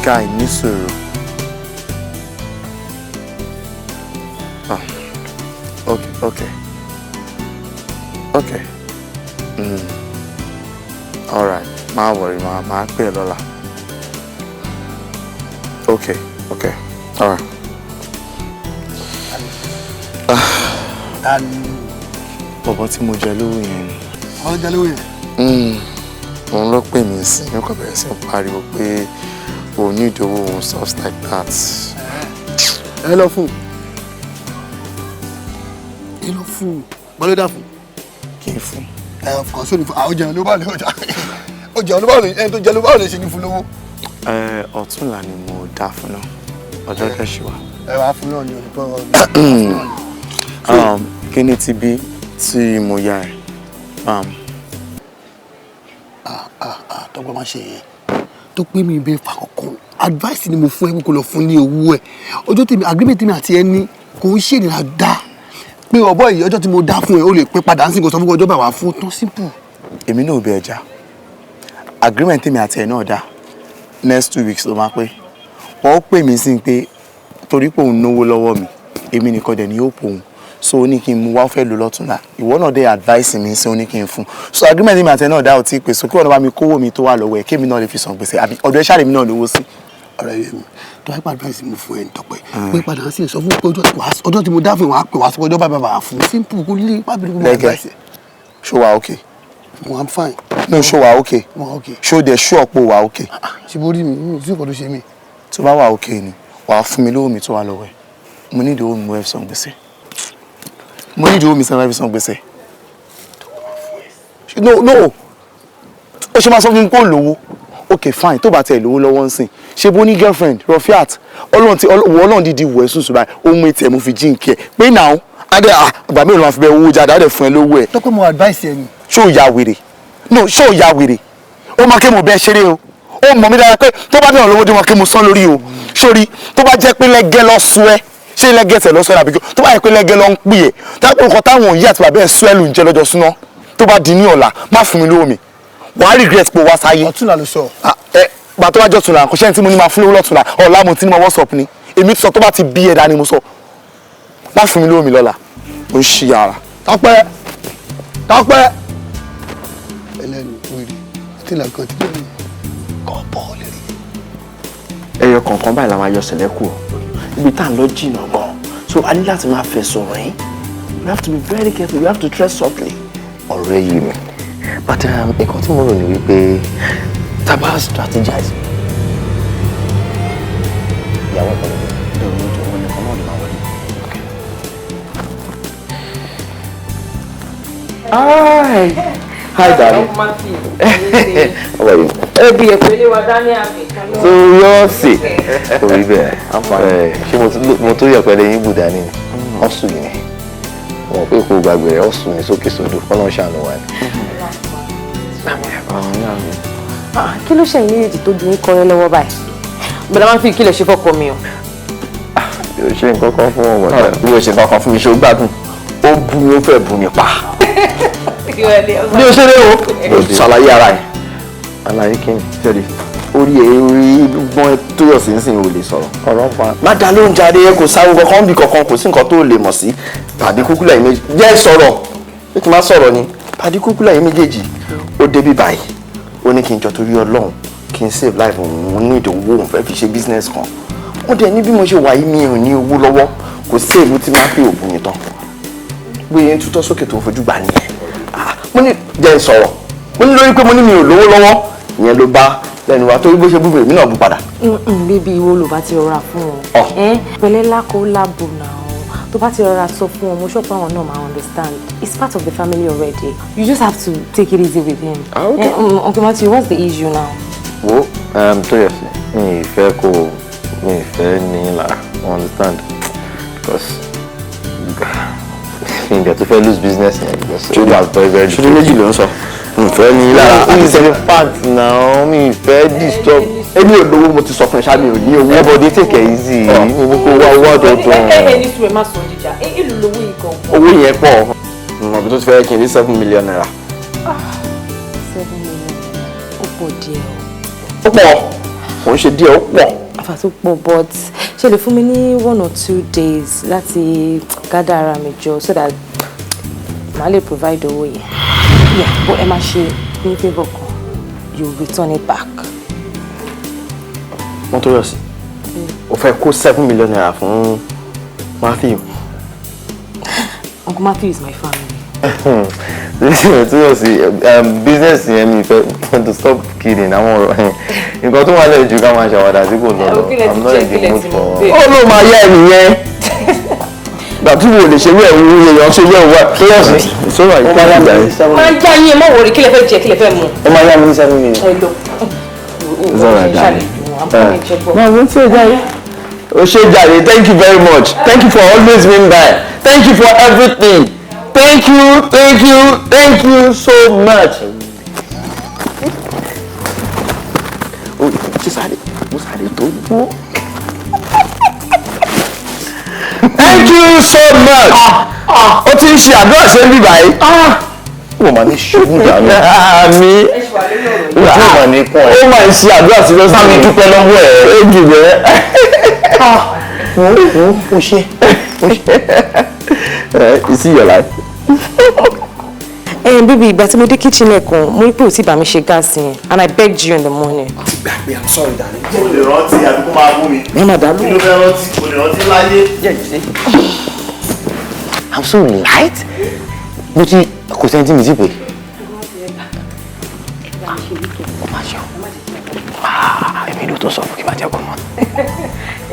Guy, ní sùúrù. Okay. All right. Má worry, máa pè é lọ́la. Okay. All right. ta ni. bọ̀bọ̀ tí mo jẹ lówó yẹn ni. àwọn jẹ lówó yẹn. òun ló pè mí sí ní kò bẹ̀rẹ̀ sí ń pariwo pé òun ní ìdòwò òun stuff like that. ẹ lọ fún bọ́lá dà fún. kí n fún. of course ní fún àwọn jẹun ló bá lè ọjà ó jẹun ló bá lè ẹni tó jẹun ló bá lè ṣe ní fún lówó. ọ̀túnla ni mo dá fún náà ọjọ́ kẹ́sì wa. ẹ wàá fún náà ní olùkọ́ kí ni ti bí tí mo yá ẹ. tọ́gbọ́n máa ṣe yẹn tó pé mi bẹ́ẹ̀ fà kọ̀ọ̀kan advice ni mo fún ẹ kó lọ fún ní owó ẹ ọjọ́ tèmi agreement tèmi àti ẹni kò ń ṣe ìnira dá pé ọ̀bọ yìí ọjọ́ tí mo dá fún ẹ ó lè pé padà ń sìn kó sọ fún ọjọ́ bá wà fún tán simple. èmi náà ò bẹ ẹja agreement tèmi àti ẹ náà dá next 2 weeks ló máa pé wọ́n ó pè mí sí pé torí pé òun náwó lọ́wọ́ mi èmi nìkan dẹ̀ ni yóò pò òun so ó ní kí n mú wá fẹ́ lò lọ́túnla ìwọ náà dé advice mi sí ó ní kí n fún so agreement tèmi àti ẹ náà dá ò tí ì pè so kí wọ́n bá mi kówó mi tó wà lọ́wọ́ ẹ̀ kémi náà lè fi san gbèsè àbí ọ̀dọ̀ ẹ̀ ṣáà lèmi náà lówó sí. ọ̀rẹ́ yẹn mi tó wáyé advice mi fún ẹ ní tọpẹ́ pé padà sí sọ fún pé ọjọ́ tí mo dá fún ẹ wàá pè wá sọ ọjọ́ bàbá wà fún simple kó lè má bẹ̀rẹ̀ kó má advice. ṣó wa okay. I'm fine. no ṣó wa okay. okay. ṣó dẹ̀ ṣó ọ̀pọ̀ wa okay. ṣe bó rí mi sí nǹkan tó ṣe mí. tó bá wà okay ni wàá fún mi lówó mi tó wà lọ́wọ́ ẹ̀ mo ní ìdòwò mi mo fẹ́ san gbèsè mo ní ìdòwò mi sẹ́ni fẹ́ san gbèsè. no ó ṣe máa sọ fún mi kó lówó okay fine tó bá tẹ̀ lówó lọ́wọ́ ń sìn ṣe bó ní girlfriend Rofiat ọlọ́run dídí wọ̀ ẹ́ sùn sùn báyìí ohun etí ẹ̀ mo fi jí nkẹ́ pé náà adé àgbà mélòó máa fi bẹ́ẹ̀ owó jáde adé fún ẹ lówó ẹ̀. tọ́pẹ́ mo advice ẹ ni. ṣó ya wèrè no ṣó ya wèrè ó máa ké mo bẹ́ẹ̀ ṣeré o ó mọ̀ mí dára pé tó bá dẹ̀ lówó dé wọn ké mo sán lórí o sórí tó bá jẹ́ pé lẹ́gẹ́ lọ sú ẹ ṣé lẹ́gẹ́ tẹ̀ lọ sọ ẹ àbíkó tó bá yẹ pé lẹ́gẹ́ lọ ń pè é táwọn nǹkan táwọn òyìn àti bàbá ẹ̀ sú ẹ lù ń jẹ lọ́jọ́ súná tó bá di ní ọ̀la má fún mi lówó mi wàá regret pé wá sáyé. ọ̀túnla ló sọ. gbà tó bá jọ tùnà kò sẹ́ni tí mo ní máa fún lówó lọ́tùnà ọ̀la mo ti ní ma WhatsApp ni èmi sọ tó bá ti bí ẹ̀dá ni mo sọ má fún mi lówó mi lọ́la ó ń ṣí ara. Tọ́pẹ́ ẹlẹ́nu wíìrì tí làgàn tí lórí kọ́ bọ́ọ̀lù rí. ẹyọ kọ̀ọ̀kan báyìí la máa yọ sẹ̀lẹ̀ kù ibi tá à ń lọ jìnnà gan so a ní láti máa fẹ̀sùn rìn we have to be very careful we have to tread softly. ọ̀rẹ́ yìí mi but nǹkan tí mo rò ní wípé taba strategize ìyàwó kan lóde ẹ̀rọ tó wọn nìkan náà ló máa wọlé. Hi darling. How are you? Ebi ẹ̀pẹ̀lẹ̀ wa dání àbí kan lọ. Seriously. Kò rí bẹ́ẹ̀. Ṣé mo tó yẹ pẹ̀lẹ́ yín bùdá ni? Ọ̀sùn yìí ni. Wọ́n pé kó gbàgbé rẹ̀ ọ̀sùn ní sókè sódò fọ́nà ṣàánú wa ni. Kí ló ṣẹ̀yìn ní èdè tó dùn kọrẹ́ lọ́wọ́ báyìí? Bọ̀dá máa ń fi ìkìlẹ̀ ṣe fọ́kọ mi o. Yóò ṣe nǹkan kan fún ọmọ rẹ̀. Yóò ṣe nǹkan kan fún mi ṣe ó gbádùn. Ó bú mi ó fẹ́ bú mi pa. Bí o ṣe lé o. Ṣàlàyé ara ẹ̀. Àlàyé kí ni? Ṣẹ́ni. Orí gbọ́n tó yọ̀ sí nísìnyí ò lè sọ̀rọ̀. Ọ̀rọ̀ pa. Má dá lóhùn jáde kò sáwọ́ kankan bí kankan kò sí nǹkan tó lè mọ̀ sí. Pàdé kúkúlà yìí méjì. Jẹ́ sọ̀rọ̀. Bí kì í má sọ̀rọ̀ ni. Pàdé kúkúlà yìí méjèèjì. Ó débi báyìí. Ó ní kí n jọ torí Ọlọ́run kí n save life òun ní ìdòwò òun fẹ́ fi ṣe business kan. Ó dẹ̀ ní bí mo ṣe wà yìí mi ò ní owó lọ́wọ́ kò save tí máa fi òògùn yìí tán. Bóyá tútọ́ sókè tó fojú gbà nìyẹn. Mo ní jẹ́ sọ̀rọ̀. Mo ní lórí pé mo ní mi ò lówó lọ́wọ́. Ìyẹn ló bá lẹ́nu wa torí bó ṣe búburú èmi náà bú padà. Bébí ìwọ ló bá ti rọra fún wọn. Pẹ̀lẹ́ lákò lábò náà. Tó bá ti rọra sọ fún wọn, mo ṣọ́pọ̀ àwọn náà máa understand. It's part of the family already. You just have to take it easy with him. Okay. Uncle Matthew, what's the issue now? Wo tó yẹ sí mi ìfẹ́ kó mi ìfẹ́ ní lára understand because mi ìgbà tó fẹ́ lose business yẹn because it was very very difficult. Ṣé méjì ló ń sọ? Mi ìfẹ́ ní lára. Mi ìfẹ́ ní part náà mi ìfẹ́ disturb. Èmi ò lówó mo ti sọ fún ẹ ṣáà mi ò ní owó. Everybody take it easy. Mi ní kó wá owó ọ̀dọ̀ọ̀dọ̀. Ẹni sùn ẹ̀ má sọ jíjà. Èlò lówó yìí gan. Owó yẹn pọ̀. Mo bí tó ti fẹ́ kí n rí 7 million naira. 7 million. Ó pọ̀ díẹ̀ o. Ó pọ̀. Kò ń ṣe díẹ̀ ó pọ̀. Àfà tó pọ̀ but ṣe lè fún mi ní 1 or 2 days láti gather ara mi jọ so that màá lè provide owó yẹn. Yeah, but ẹ máa ṣe ní favour kan. You return it back. Wọ́n tó yọ sí. O fẹ́ kó 7 million naira fún Matthew. Uncle Matthew is my family. Seriously, business yẹn mi fẹ́ to stop kidding. Àwọn ọ̀rọ̀ nǹkan tó wà lẹ́yìn ju ká máa ṣàwádà sí kò lọ. I'm not in the mood for. Oh no, máa yá ẹnìyẹn. Gbàtú wo lè ṣe wẹ́ẹ̀ wúwo èèyàn ṣe wẹ́ẹ̀ wá. Kílọ̀sì. Ìṣòro àyíká ìjà rẹ̀. Máa já yín mọ̀ wòrí kílẹ̀ fẹ́ jẹ kílẹ̀ fẹ́ mu. Ó máa yá mi ní 7 minutes. Ẹ lọ. Zora darling. No, won't say jare. Oh, say jare. Thank you very much. Thank you for always being there. Thank you for everything. Thank you so much. Oh, just had it. Thank you so much. Ó ti ń ṣe àdúrà ṣe ń bí báyìí. Wọ́n máa ní ṣubú dànù. Àmì. Ó máa ń ṣe àdúrà sí lọ́sàn-án. Sámi dúpẹ́ lọ́wọ́ ẹ̀. Ó jù bẹ́ẹ̀. Ó ṣe. You see your life. Baby, ìgbà tí mo dé kitchen ẹ̀kan, mo rí pé ò tí bá mi ṣe gáàsì yẹn, and I begged you in the morning. Gbàgbé, I'm sorry darling. Mo lè rántí àdúgbò máa mú mi. Ẹ má dá lóhùn. Kí ló fẹ́ rántí? Mo lè rántí láyé. Yeah, you see. I'm so light. Mo ti kò sẹ́ni tí mi ti pè. Èmi ló tó sọ fún kí n máa jẹ́ kó mọ́.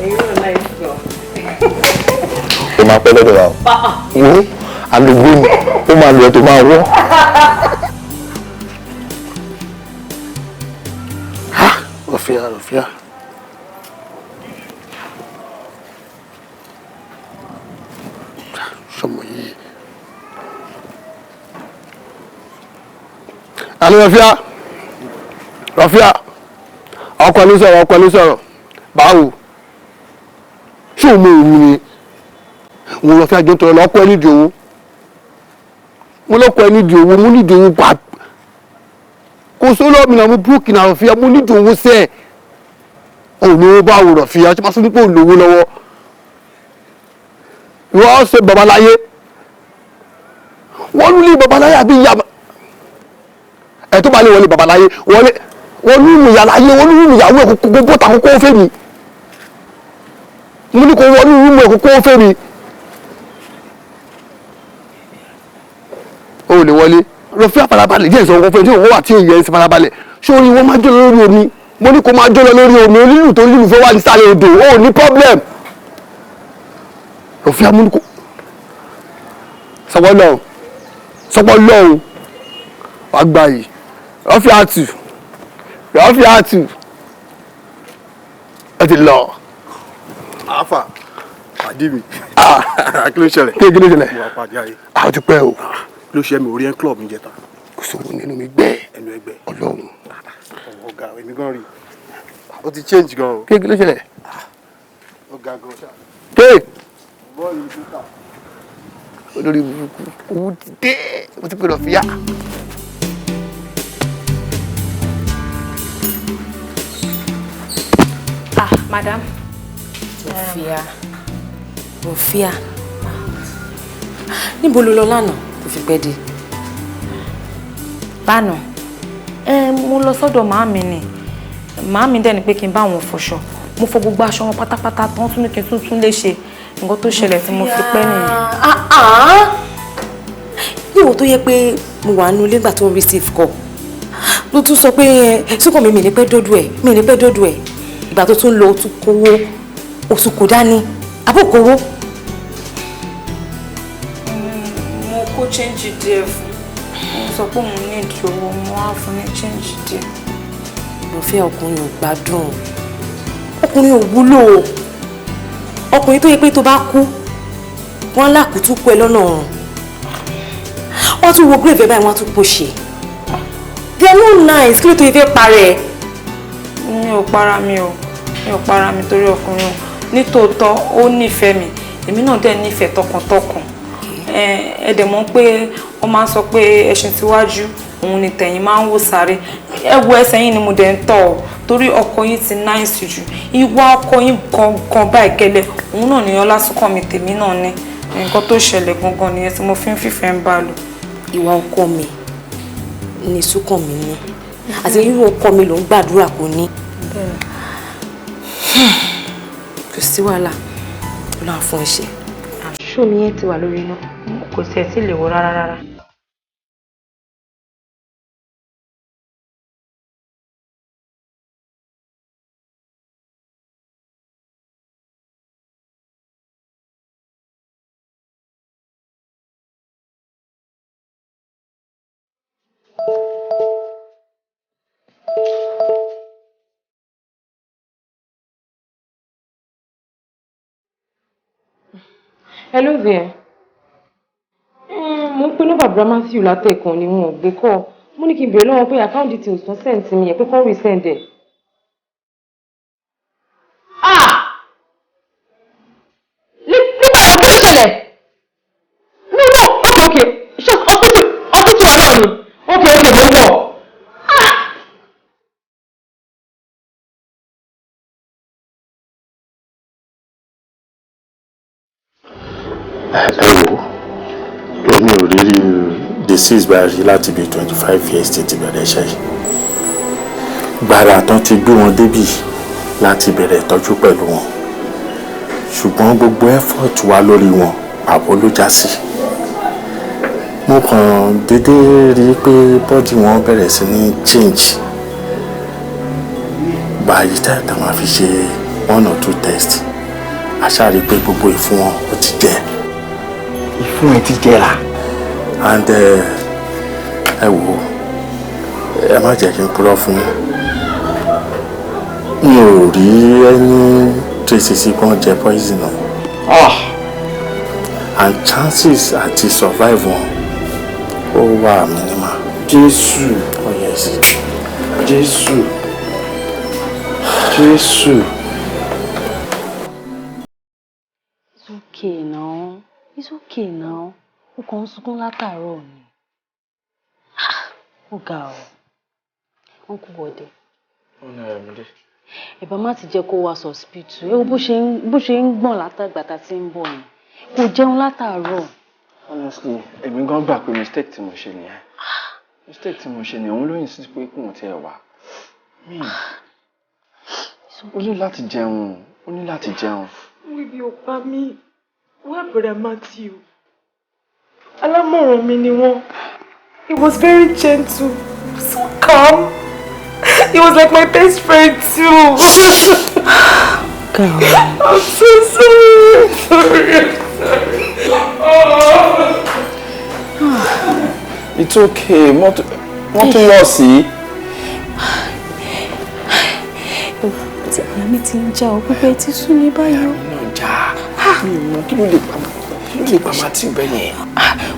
Èyí ló láì sọ. Ó máa pẹ́ lọ́dọ̀ wa o. Ìwé àlùgbò ni ó máa lọ tó máa wọ́. Rọ̀fíà. Sọmọ yìí. Àlọ́ Rọ̀fíà. Ọkọ ní sọ̀rọ̀. Báwo? Ṣé o mọ òun ni? Wọ́n Rọ̀fíà jọ tọrọ lọ́kọ́ ẹni di owó. Mo lọ́kọ́ ẹni di owó, mo ní di owó pa. Kò sólọ́ mi náà mo búrúkì náà Rọ̀fíà, mo ní di owó sẹ́ẹ̀. Olówó báwo Rọ̀fíà, ṣe máa sọ nípa olówó lọ́wọ́. Wọ́n ṣe babaláyé. Wọ́n lulí babaláyé àbí ìyá. Ẹ̀ tó bá lè wọlé babaláyé, wọ́n ní ìmùyà láyé, wọ́n ní ìmùyàwó ẹ̀kọ́ bọ́ta kókó fẹ́ mi. Mo ní kò wọ́n ní ìmù ẹ̀kọ́ fẹ́ mi. O lè wọlé. Rọ̀fíà farabalẹ̀ díẹ̀ sọ̀rọ̀ fẹ́ tí òun wà tí èyí ẹ̀ ń ṣe farabalẹ̀. Ṣé orí wọn máa jọ lórí omi? Mo ní kó máa jọ lọ lórí omi, onílù tó lílù fẹ́ wà ní sáré odò. O ní problem. Rọ̀fíà mú ní kó. Sọpọ́ lọ́hùn. Wàá gbà yìí. Rọ̀fíà tù. Ẹ ti lọ. Àáfà, pàdé mi. Kí ló ṣẹlẹ̀? Kí ló ṣẹlẹ̀? Mo wá pàdé ayé. Àwọn ti pẹ́ o. Kí ló ṣe mi orí ẹ̀ club mi jẹta? Kò sówó nínú mi gbẹ́. Ẹnu ẹgbẹ́. Ọlọ́run. Ọ̀gá èmi gan rí. Ó ti change gan o. Kí ló ṣẹlẹ̀? Ọ̀gá gan ṣá. Bọ́ọ̀lù ní títà. Olórí burúkú. Owó ti dé. Mo ti pè Rọ̀fíà. Madam. Rọ̀fíà. Níbo ló lọ lánàá tó fi pẹ́ dé? Lánàá. Mo lọ sọ́dọ̀ màámi ni. Màámi dẹ̀ ní pé kí n bá wọn fọṣọ. Mo fọ gbogbo aṣọ wọn pátápátá tán tún ní kí n tún lè ṣe nǹkan tó ṣẹlẹ̀ tí mo fi pẹ́ nìyẹn. Níwò tó yẹ pé mo wà nínú ilé nígbà tó ń receive call. Ló tún sọ pé súnkàn mi ní pẹ́ dọ́dọ̀ ẹ̀. Ìgbà tó tún lọ ó tún kówó, ó tún kó dání. Àbókòwó. Mo kó change díẹ̀ fún. Mo sọ pé òun ní ìdíwọ́, mo wá fún ní change díẹ̀. Rọ̀fíà ọkùnrin ò gbádùn. Ọkùnrin ò wúlò. Ọkùnrin tó yẹ pé tó bá kú, wọ́n lákùtù kú ẹ lọ́nà ọ̀run. Wọ́n tún wo grave báyìí wọ́n tún pò ṣe. They are no nice. Kí ló tó yẹ fẹ́ parẹ́? Mi ò para mi torí ọkùnrin o. Nítòótọ́ ó nífẹ̀ẹ́ mi, èmi náà dẹ̀ nífẹ̀ẹ́ tọkàntọkàn. Ẹ dẹ̀ mọ̀ pé wọ́n máa ń sọ pé ẹṣin tíwájú òun ni tẹ̀yìn máa ń wò sáré. Ẹ wo ẹsẹ̀ yín ni mo dẹ̀ ń tọ̀ ọ́ torí ọkọ yín ti náìsì jù. Ìwà ọkọ yín gangan báyìí gẹ́lẹ́ òun náà ni ọlásùnkànmí tèmi náà ní. Nǹkan tó ṣẹlẹ̀ gangan nìyẹn tí mo fi ń fìfẹ́ ń bá lò. Ìwà ọkọ mi ni Súnkànmí ní. Àti irú ọkọ mi ló ń gbàdúrà kò ní. Kò sí wàhálà, Ọlọ́run fún iṣẹ́. Ṣó mi yẹn ti wà lórí iná. kò sí ẹ̀ tí lè wọ rárá. Hello there. Mo ń pe nọ́mbà Bra Matthew látẹ̀kàn ni wọn ò gbé kọ́. Mo ní kí n bèrè lọ́wọ́ pé account details tán send sí mi yẹn pé kán resend ẹ̀. Nígbà wo kí ló ṣẹlẹ̀? No, okay. Ṣé hospital ọ̀rọ̀ ni? Okay, mo ń bọ̀. Èmi ò rí disease báyìí láti bí 25 years títí bẹ̀rẹ̀ iṣẹ́ yìí. Gbàrà tán ti gbé wọn débì láti bẹ̀rẹ̀ ìtọ́jú pẹ̀lú wọn. Ṣùgbọ́n gbogbo effort wa lórí wọn àbò ló já sí. Mo kàn dédé rí i pé bọ́dì wọn bẹ̀rẹ̀ sí ní change. Báyìí tá a máa fi ṣe 1 or 2 tests. A ṣáà rí i pé gbogbo ìfún wọn ó ti jẹ. Ìfún ẹ ti jẹrà. And ẹ wò ẹ má jẹ́ kí n purọ́ fún yín. Mi ò rí ẹni traces kan jẹ poison náà. And chances àti survive wọn ó wà minimal. Jésù. Oh yes. Jésù. Jésù. It's okay now. It's okay now. Ó kàn ń sunkún látàárọ̀ ni. Ó ga ọ́. Wọ́n kú bọ̀dé. Ọ̀nà ẹ̀mídé. Ẹ̀bá má ti jẹ́ kó wá sọ̀spítù. Ẹ wo bó ṣe ń gbọ̀n látàgbà tá ti ń bọ̀ ni. Kò jẹun látàárọ̀. Honestly, èmi gan gbà pé mistake tí mo ṣe nìyẹn. Mistake tí mo ṣe nìyẹn, òun ló insist pé kóun tiẹ̀ wá. Ó ní láti jẹun. Ó ní láti jẹun. Wíbi ò pa mí. Wá Brother Matthew. Alámọ̀ràn mi ni wọ́n. He was very gentle, so calm. He was like my best friend too. God. I'm so sorry. It's okay. Wọ́n tún lọ sí. Tí àyà mi ti ń já ọ pípẹ́ tí sún mi báyìí. Náà já. Mi ò mọ kí ló lè pa Matthew bẹ́ẹ̀ yẹn.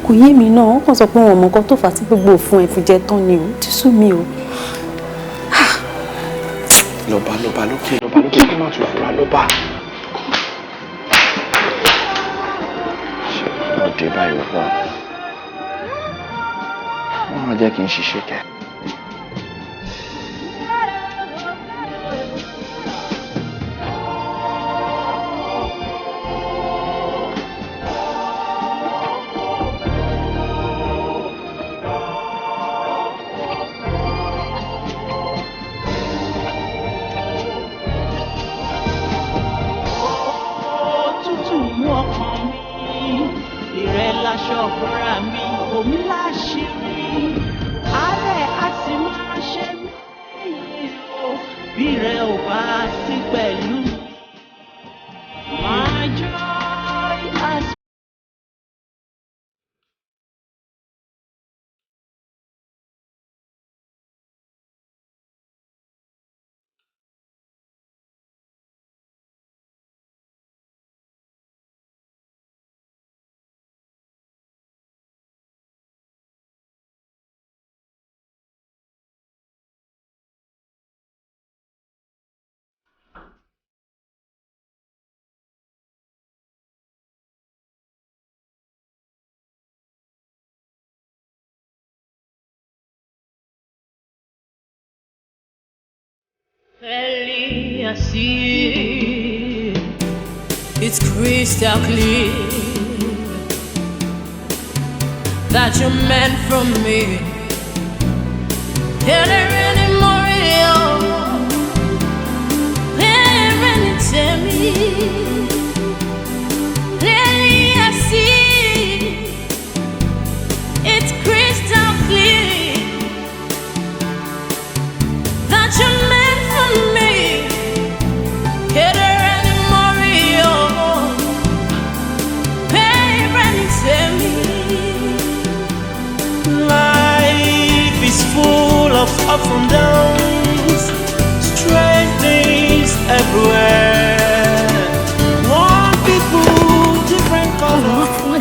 Kò yé mi náà, wọ́n kàn sọ pé wọn mọ nǹkan tó fà á tí gbogbo òfin ẹ̀ fi jẹ tán ni o. Tí sún mi o. Lọ́ba lókè kó má tún fura lọ́ba. Ṣé ọdẹ báyìí wọ́n? Wọ́n máa jẹ́ kí n ṣiṣẹ́ kẹ́. Feli, I see it's crystal clear that you're meant for me. of ups and downs, strange things everywhere. One people, different colors. Fún mi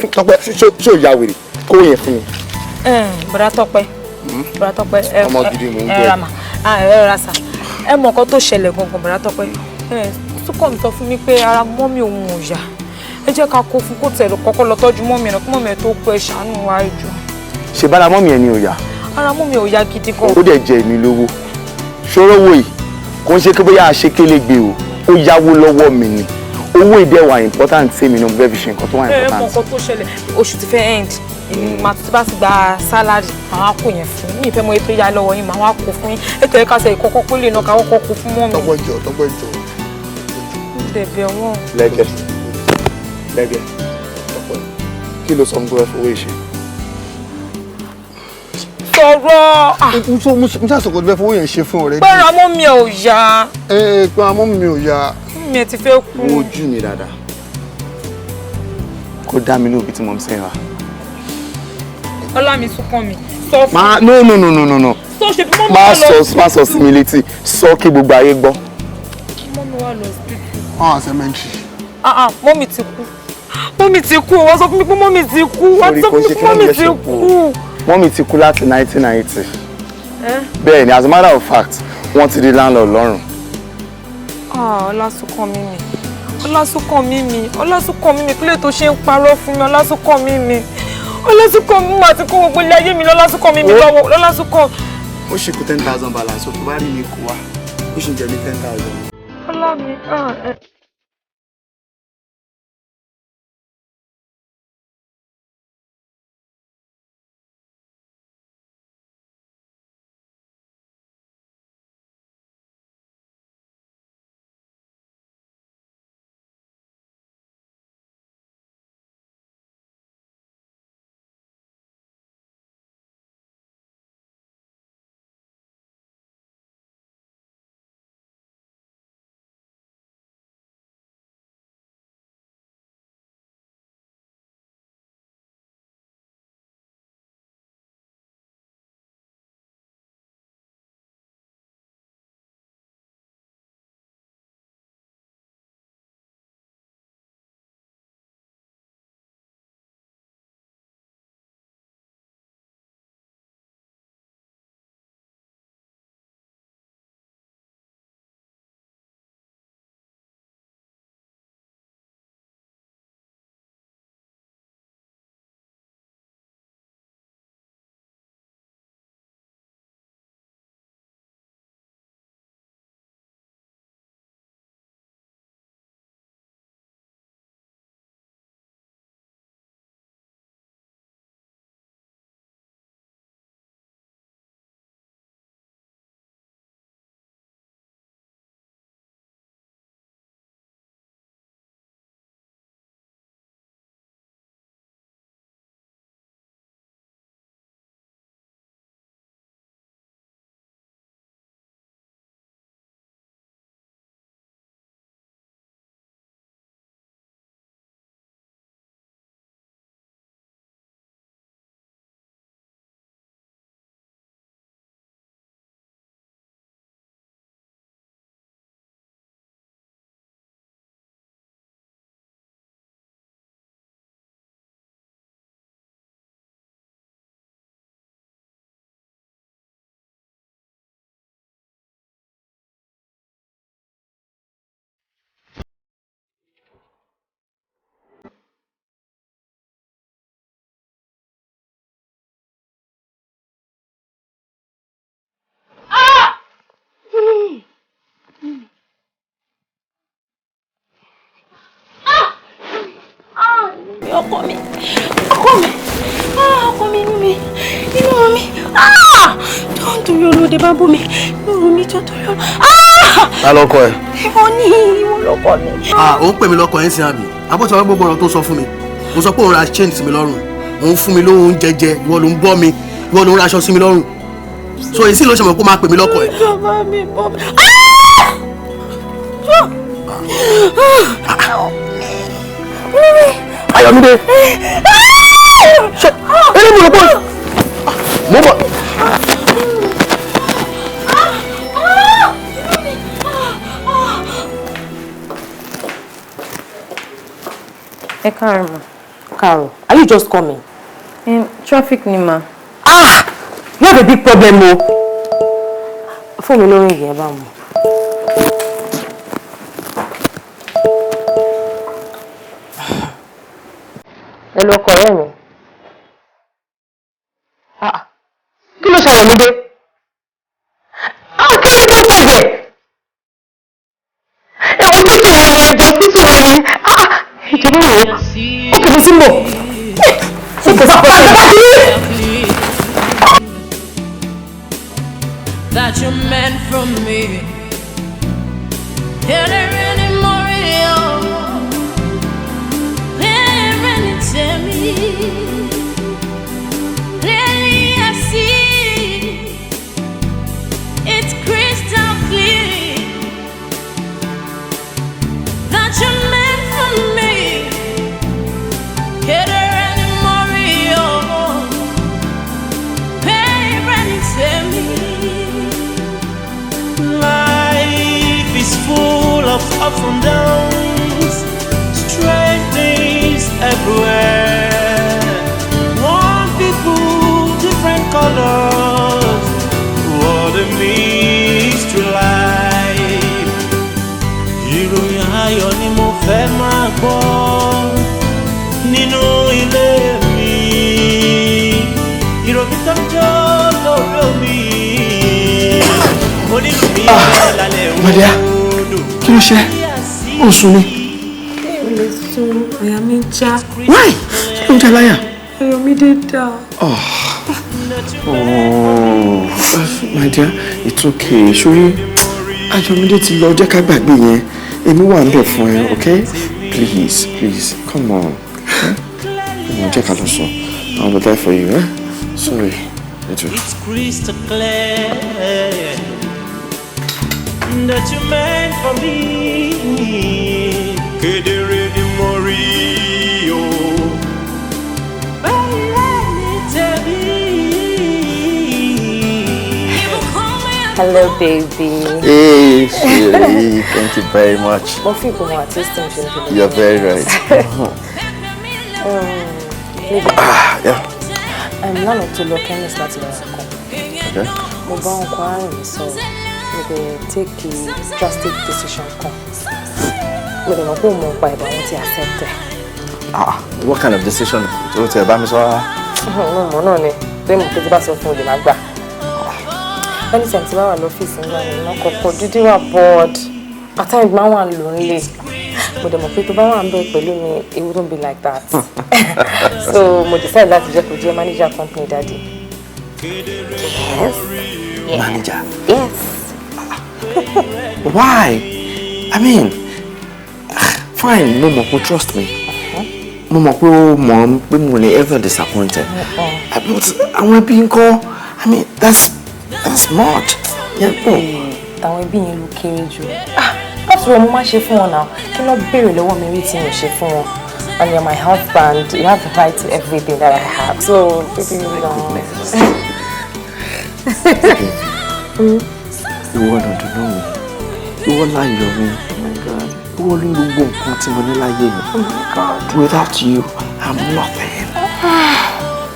Tọ́pẹ́ ṣó ya wèrè kó yẹn fún mi. Bọ̀dá Tọ́pẹ́. Bọ̀dá Tọ́pẹ́. Ọmọ gidi mò ń gbọ́. Rama. Ra sa. Ẹ mọ̀ nǹkan tó ṣẹlẹ̀ gangan Bọ̀dá Tọ́pẹ́. Súnkọ̀ mi sọ fún mi pé ara mọ́mì òun ò yá. Ẹ jẹ́ ká kó fún kó tẹ̀ kọ́kọ́ lọ tọ́jú mọ́mì ẹ̀ náà kí mọ́mì ẹ̀ tó kú ẹ ṣàánú wa jù. Ṣé bára mọ́mì ẹ̀ ni ò yá? Ara mọ́mì ò yá gidi gan. Ó dẹ̀ jẹ èmi lówó. Ṣòro wo yìí kò ń ṣe pé bóyá àṣekélégbé o ó yáwó lọ́wọ́ mi ni. Owó ìdẹ́ wà important sí mi ní bẹ́ẹ̀ fi ṣe nǹkan tó wà important. Mọ̀ nǹkan tó ṣẹlẹ̀ oṣù ti fẹ́ end èmi máa ti bá ti gba sálárì àwọn akó yẹn fún mi ìfẹ́ mọ ètò ìyá lọ́wọ́ yín màá wá kó fún yín ètò ẹ̀ka ṣe ìkọ́kọ́ pé lè náà káwọ́ kọ́ kó fún mọ́ mi. Tọ́pẹ́ jọ. Bẹ̀bẹ̀ wọn. Lẹ́gẹ̀ Tọ́pẹ́ kí ló sọ ń gbọ́ fowó ìṣe? Sọ̀rọ̀. Mo ṣàṣọ̀kọ̀ bẹ́ẹ̀ fowó yẹn ṣe fún ọ̀rẹ́. Pẹ́ẹ́rọ amọ́ mi ò yá. Pé amọ́ mi ò yá. Mi ẹ ti fẹ́ kú. Wo ojú mi dáadáa. Kó dá mi lóbi tí mo ń sẹ́yìn wa. Ọlá mi súnkàn mi. Sọ fún. No. Sọ ṣe bí mọ́mí wà lọ. Má sọ sí mi létí. Sọ kí gbogbo ayé gbọ́. Mọ́mí wà lọ sí. Cemetery. Mọ́mí ti kú. Mọ́mí ti kú. Wọ́n sọ fún mi pé mọ́mí ti kú. Wọ́n sọ fún mi pé mọ́mí ti kú. Mọ́mí ti kú láti 1990. Bẹ́ẹ̀ ni, as a matter of fact, wọ́n ti di landlord lọ́rùn. Ọlásùnkàn mímì kílẹ̀ tó ṣe ń parọ́ fún mi Ọlásùnkàn mímì mà ti kó gbogbo ilé ayé mi lọ́lásùnkàn mímì lọ́wọ́ Ọlásùnkàn. Ó ṣe kó 10,000 balance tó bá rí mi kó wá ó ṣe jẹ mí 10,000. Ọlá mi ọkọ mi inú mi tó ń torí olóde bá bú mi inú mi tó ń torí olóde. Ta lọkọ ẹ? Ìwọ lọkọ mi. Ó ń pè mí lọ́kọ ẹ̀ ń sin àbí. Àbọ̀tí àwọn gbogbo ọ̀rọ̀ tó sọ fún mi. Mo sọ pé òun ra chain sí mi lọ́rùn. Òun fún mi lóhun jẹjẹ, ìwọ ló ń bọ́ mi, ìwọ ló ń raṣọ sí mi lọ́rùn. So èsì ló ṣe mọ̀ pé ó máa pè mí lọ́kọ ẹ̀. Ìjọba mi bọ́ mi. Ayọ̀mídé. Ṣé eré mi ò bọ̀? Mo bọ̀. Káàárọ̀ ma. Káàárọ̀, are you just coming? Traffic ni ma. You have a big problem o. Fún mi lórí ìyẹn bá mu. Ẹ lọ ọkọ ọ̀rẹ́ mi. Kí ló ṣàlẹ̀ mi dé? Kí ló tó bẹ̀rẹ̀? Ẹ̀wọ̀n tó ṣe ẹ̀rọ ẹ̀jọ̀ títí rẹ̀ ni. Ìjọba wo? Ó kì í sí mọ̀. Ṣé kò sọ pé ọ̀gá ti rí? That you meant from me. There any more there any tell me. Lately I see it's crystal clear that you meant from me. There any more any tell me. Life is full of ups and downs, strange things everywhere. One people, different colors. What a mystery life. Ìròyìn ayọ̀ ni mo fẹ́ máa gbọ́ nínú ilé mi. Ìròyìn tó ń jó lórí omi. Maria, kí ló ṣe? Ó sùn ni. Mo lè sùn, àyà mi ń já. Why? Kí ló ń jẹ láyà? Ayọ̀mídé dà. Oh, my dear, it's okay. Ṣorí, Ayọ̀mídé ti lọ, jẹ́ ká gbàgbé yẹn. Èmi wà níbẹ̀ fún ẹ, okay? Please, come on. Come on, jẹ́ ká lọ sùn. I'll be there for you, eh? Sorry. It's crystal clear that you meant for me. Kedere di morio. Hello, baby. Hey, Sherry. Thank you very much. You're very right. Yeah. I'm lánàá tó lọ chemist láti lọ ẹ̀kọ́. Okay. Mo bá wọn kọ àrùn mi sọ̀rọ̀. Mo dẹ̀ take a drastic decision kan. Mo dẹ̀ mọ̀ pé mo pa ìbọn wọn ti accept ẹ̀. What kind of decision? Tó tẹ̀ bá mi sọ rárá. Mo mọ̀ náà ni. Bẹ́ẹ̀ mo pé tí bá sọ fún olè máa gbà. Anytime tí bá wà lọ́fíìsì ńlá ni iná kọ̀ọ̀kan dídí wà bored. At times máa wà lonely. Mo dẹ̀ mọ̀ pé tó bá wà ń bẹ̀ pẹ̀lú mi, it wouldn't be like that. So mo decide láti jẹ́ kó jẹ́ manager company daddy. Yes. Manager? Yes. Why? I mean, fine, mo mọ̀ pé trust me. Mo mọ̀ pé o mọ̀ pé mo lè ever disappointed. But àwọn ẹbí ńkọ́, I mean, that's much. Àwọn ẹbí yẹn ló kéré jù. After all, mo máa ṣe fún wọn náà. Kí ló béèrè lọ́wọ́ mi rí tí mo ṣe fún wọn? And you're my husband. You have the right to everything that I have. So, baby, you know. Ìwọ ló dùnú mi. Ìwọ láyọ̀ mi. Oh my God. Ìwọ ló ń gbogbo nǹkan tí mo ní láyé mi. Oh my God. Without you, I'm nothing.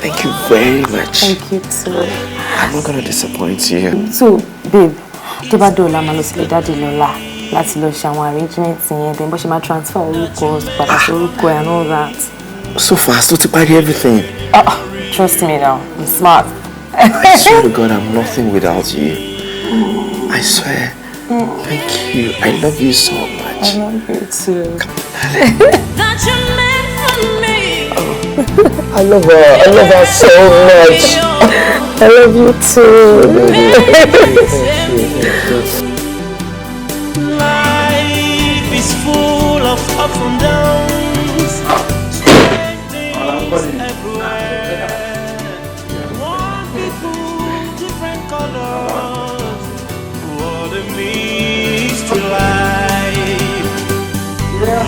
Thank you very much. Thank you too. I'm not gonna disappoint you. So, babe, tó bá dọ̀la máa lọ sílé dáàdì lọ́la láti lọ ṣe àwọn arrangements yẹn, then bó ṣe máa transfer orúkọ, pàtàkì orúkọ and all that. So fast, tó ti parí everything. Trust me now, I'm smart. I swear to God, I'm nothing without you. I swear. Thank you. I love you so much. I love you too. That you meant for me. I love her. I love her so much. I love you too. ups and downs, strange things everywhere. One people, different colors. What a mystery life.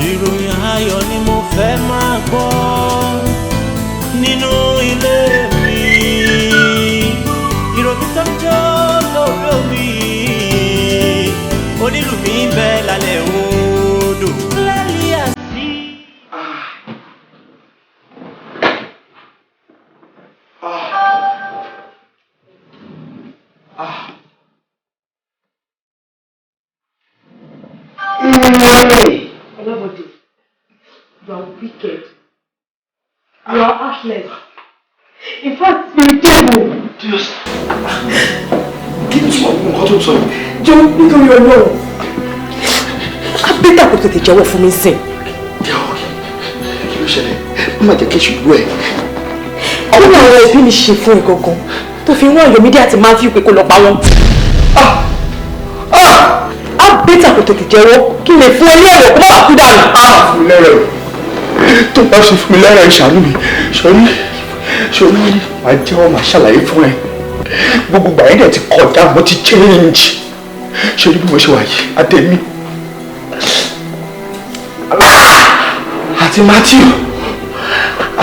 Ìròyìn ayọ̀ ni mo fẹ́ máa gbọ́ nínú ilé mi. Ìròyìn tó ń jó lórí omi. Onílù mi ń bẹ lálẹ́ odò. Lẹ́lí àsí. Everybody, you are wicked. You are heartless. In fact, you are devil. Just kí ni sọ nǹkan tó sọ yìí? Jọ̀ọ́ nítorí Ọlọ́run. Abẹ́tà kò tètè jẹ́wọ́ fún mi sìn. Kí ló ṣẹlẹ̀? Má má jẹ́ kí èṣù gbọ́ ẹ̀. Kí ni àwọn ẹbí mi ṣe fún ẹ gangan tó fi wọ́n Yomide àti Matthew pé kó lọ pa wọ́n? Abẹ́tà kò tètè jẹ́wọ́ kí lè fún ẹ ní ọ̀rọ̀ kó má bàa kú dànù. Fún mi lẹ́rọ̀ tó bá ṣe fún mi lẹ́rọ̀ ìṣàánú mi sọrí màá jẹ́wọ́ màá ṣàlàyé fún ẹ. Gbogbo gbà yẹn dẹ̀ ti kọjá mo ti change sọrí bí mo ṣe wà yìí àtẹ̀mí àti Matthew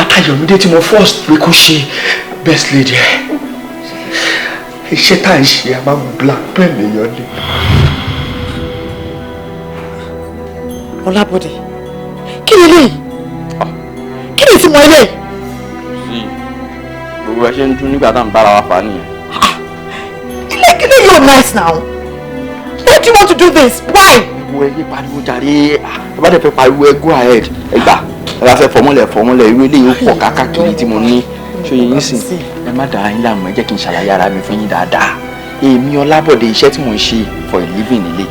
àtàyọ̀mídé tí mo first pé kó ṣe best lady ẹ̀ iṣẹ́ tá à ń ṣe a máa ń blackmail èèyàn ni. Ọlábọ̀dé kí ni eléyìí kí ni ìtumọ̀ eléyìí. sí gbogbo ẹ ṣe ń dún nígbà tá à ń bára wa fà á nìyẹn. ilé yóò nice now. Why do you want to do this? Why? Wo ẹ yé pariwo jàre ẹ bá dẹ̀ fẹ́ pariwo ẹ go ahead ẹ gbà ẹ bá fẹ́ fọmọlẹ̀ irú eléyìí ó pọ̀ káàkiri tí mo ní ṣé yín sìn ẹ má dara yín láàmú ẹ jẹ́ kí n ṣàlàyé ara mi fún yín dáadáa. Èmi Ọlábọ̀dé iṣẹ́ tí mo ń ṣe for a living nílé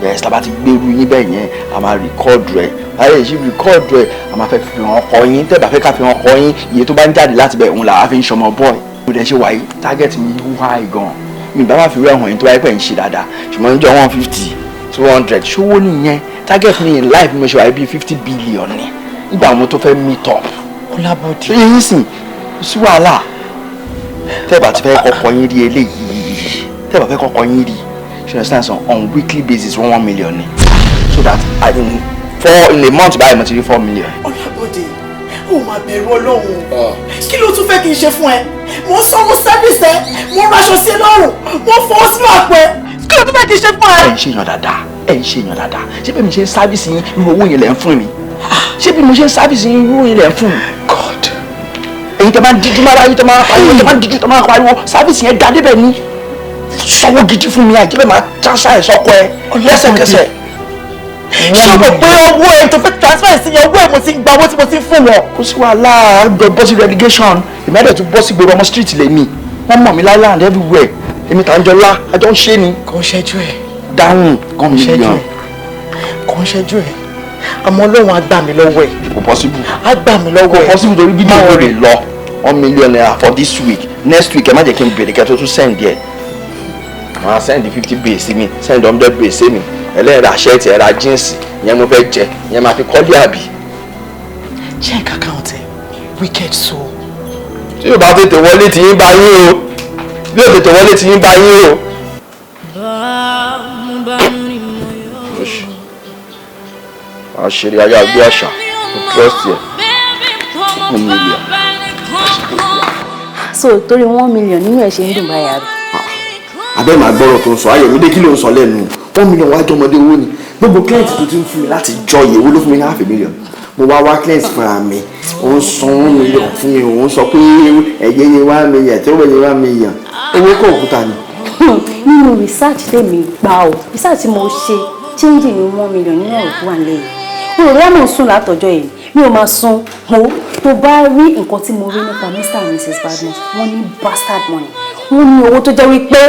yes tá bá ti gbèrú yín bẹ́ẹ̀ yẹn a máa record rẹ̀ ayé ṣe record rẹ̀ a máa fẹ́ fi hàn ọkọ yín tẹ́ bá fẹ́ ká fi hàn ọkọ yín iye tó bá ń jáde láti bẹ̀ òun làá fi ń ṣọmọ boy. Mo dẹ̀ ṣe wáyé target mi high gan mi bá wà fi rẹ̀ hàn yín tó wáyé pẹ̀ ń ṣe dáadáa ṣùgbọ́n níjọ́ 150 200 ṣówó nìyẹn target mi in life mo ṣe wáyé bíi 50 billion ni nígbà àwọn tó fẹ́ meet up. Ọlábọ̀dé ṣé yín sìn sí wàhálà tẹ́ bá ti fẹ́ kọ́kọ́ yín rí eléyìí tẹ́ bá fẹ́ kọ́kọ́ yín rí ṣe understand on weekly basis 1 million ni so that I in a month báyìí mo ti rí 4 million. Ọlábọ̀dé ó máa bẹ̀rù Ọlọ́run kí ló tún fẹ́ kí n ṣe fún ẹ mo sanwó sẹ́fíìsì ẹ mo raṣọ sí ẹ lọ́rùn mo fọwọ́ sínú àpò ẹ kí ló tún fẹ́ kí n ṣe fún ẹ. ẹ ń ṣèyàn dáadáa ṣé bí mi ṣe ń sáfìsì yín irú owó yẹn lẹ̀ ń fún mi ṣé bí mo ṣe ń sáfìsì yín irú owó yẹn lẹ̀ ń fún mi. God èyí tẹ máa ń díjú máa ráyé tẹ máa pariwo tẹ máa ń díjú tẹ máa pariwo sáfìsì yẹn dá débẹ̀ ní sanwó gidi fún mi àìjẹ́ máa transfer ẹ̀ sọ́kọ ẹ lẹ́sẹ̀kẹsẹ̀. ṣé o mọ̀ pé owó ẹ tó fẹ́ transfer sí yẹn owó ẹ mo ti gba owó tí mo ti fún wọn. kò sí wàhálà bọ́ sí relegation èmi àdẹ̀ tún bọ́ sí gbogbo ọmọ street lèmi wọ́n mọ̀ mí láìland everywhere èmi tà ń jọ lá àjọ ń ṣe ni. kò ń ṣẹ́jú ẹ̀. dáhùn kan mílíọ̀n. kò ń ṣẹ́jú ẹ̀ àmọ́ Ọlọ́run á gbà mí lọ́wọ́ ẹ̀. kò possible. á gbà mí lọ́wọ́ ẹ̀. kò possible torí bíbí ìwé rẹ̀ lọ 1 million naira for this week next week ẹ má jẹ́ kí n bèrè kẹ́ tó tún send yẹ. màá send 50 base sí mi send 100 base sí mi ẹlẹ́yìn ṣẹ́ẹ̀tì ẹ̀ra jíǹsì ìyẹn mo fẹ́ jẹ ìyẹn máa fi kọ́lé àbí. check account ẹ wicked soul. tí yóò bá tètè wọlé tí yín bá yín o bí yóò tètè wọlé tí yín bá yín o. àṣírí ayé àgbé àṣà mo trust yẹ 1 million. so torí 1 million nínú ẹ̀ ṣe ń dùn báyà rẹ̀. abẹ́ màá gbọ́rọ̀ tó ń sọ Ayọ̀mídé kí ló ń sọ lẹ́nu 1 million wájú ọmọdé owó ni gbogbo client tó ti ń fún mi láti jọ yìí owó ló fún mi ní half a million mo wá client fúnra mi ó ń san 1 million fún mi òun sọ pé ẹ̀yẹ́yẹ 1 million tí ó wẹ̀yẹ 1 million owó kọ̀ọ̀kúta ni. nínú research tèmi gbà ó research tí mo ṣe change ní 1 million nínú ọ̀rọ̀ tó wà lẹ́yìn mo rò wá mò ń sùn látọjọ́ yìí mi ò máa sun o tó bá rí nǹkan tí mo rí nípa Mr and Mrs Badmus wọ́n ní bastard money wọ́n ní owó tó jẹ́ wípé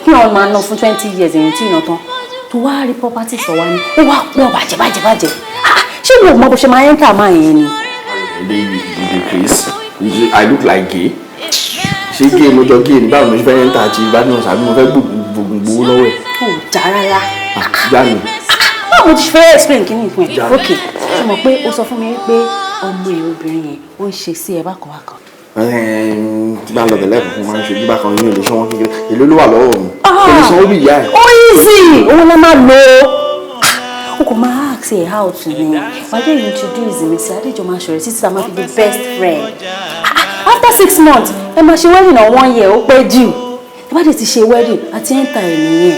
kí wọ́n máa ná fún 20 years èyí tí ìná tán tó wá rí property sọ wá ní ó wá pọ̀ bàjẹ́ ṣé mi ò mọ bó ṣe máa enter máa yẹn ni. I look like gay ṣé gay mo jọ gay ní báwo mo ṣe fẹ́ enter àti Badmus àbí mo fẹ́ gbogbo lọ́wọ́ ẹ̀. ó jà rárá. já mi. Báwo mo ti fẹ́ explain kí ni ìpín ẹ̀? Ok, ṣe mọ̀ pé ó sọ fún mi pé ọmọ ẹ̀ obìnrin yẹn ó ń ṣe sí ẹ bákan bákan. Tí bá lọ bẹ̀lẹ́ fún máa ń ṣe bíbá kan nínú ilé iṣẹ́ wọn kékeré èló ló wà lọ́wọ́ mi kò lè sanwó bí ìyá ẹ̀. Ó easy òun lè máa lò ó kò máa ask ẹ̀ out ni wàá dé introduce mi sí adéjọ́ máa ṣọ̀rẹ́ títí tá a máa fi di best friend. After 6 months ẹ máa ṣe wedding on 1 year ó pẹ́ jù ẹ bá dé ti ṣe wedding àti enter ẹ̀ nìyẹn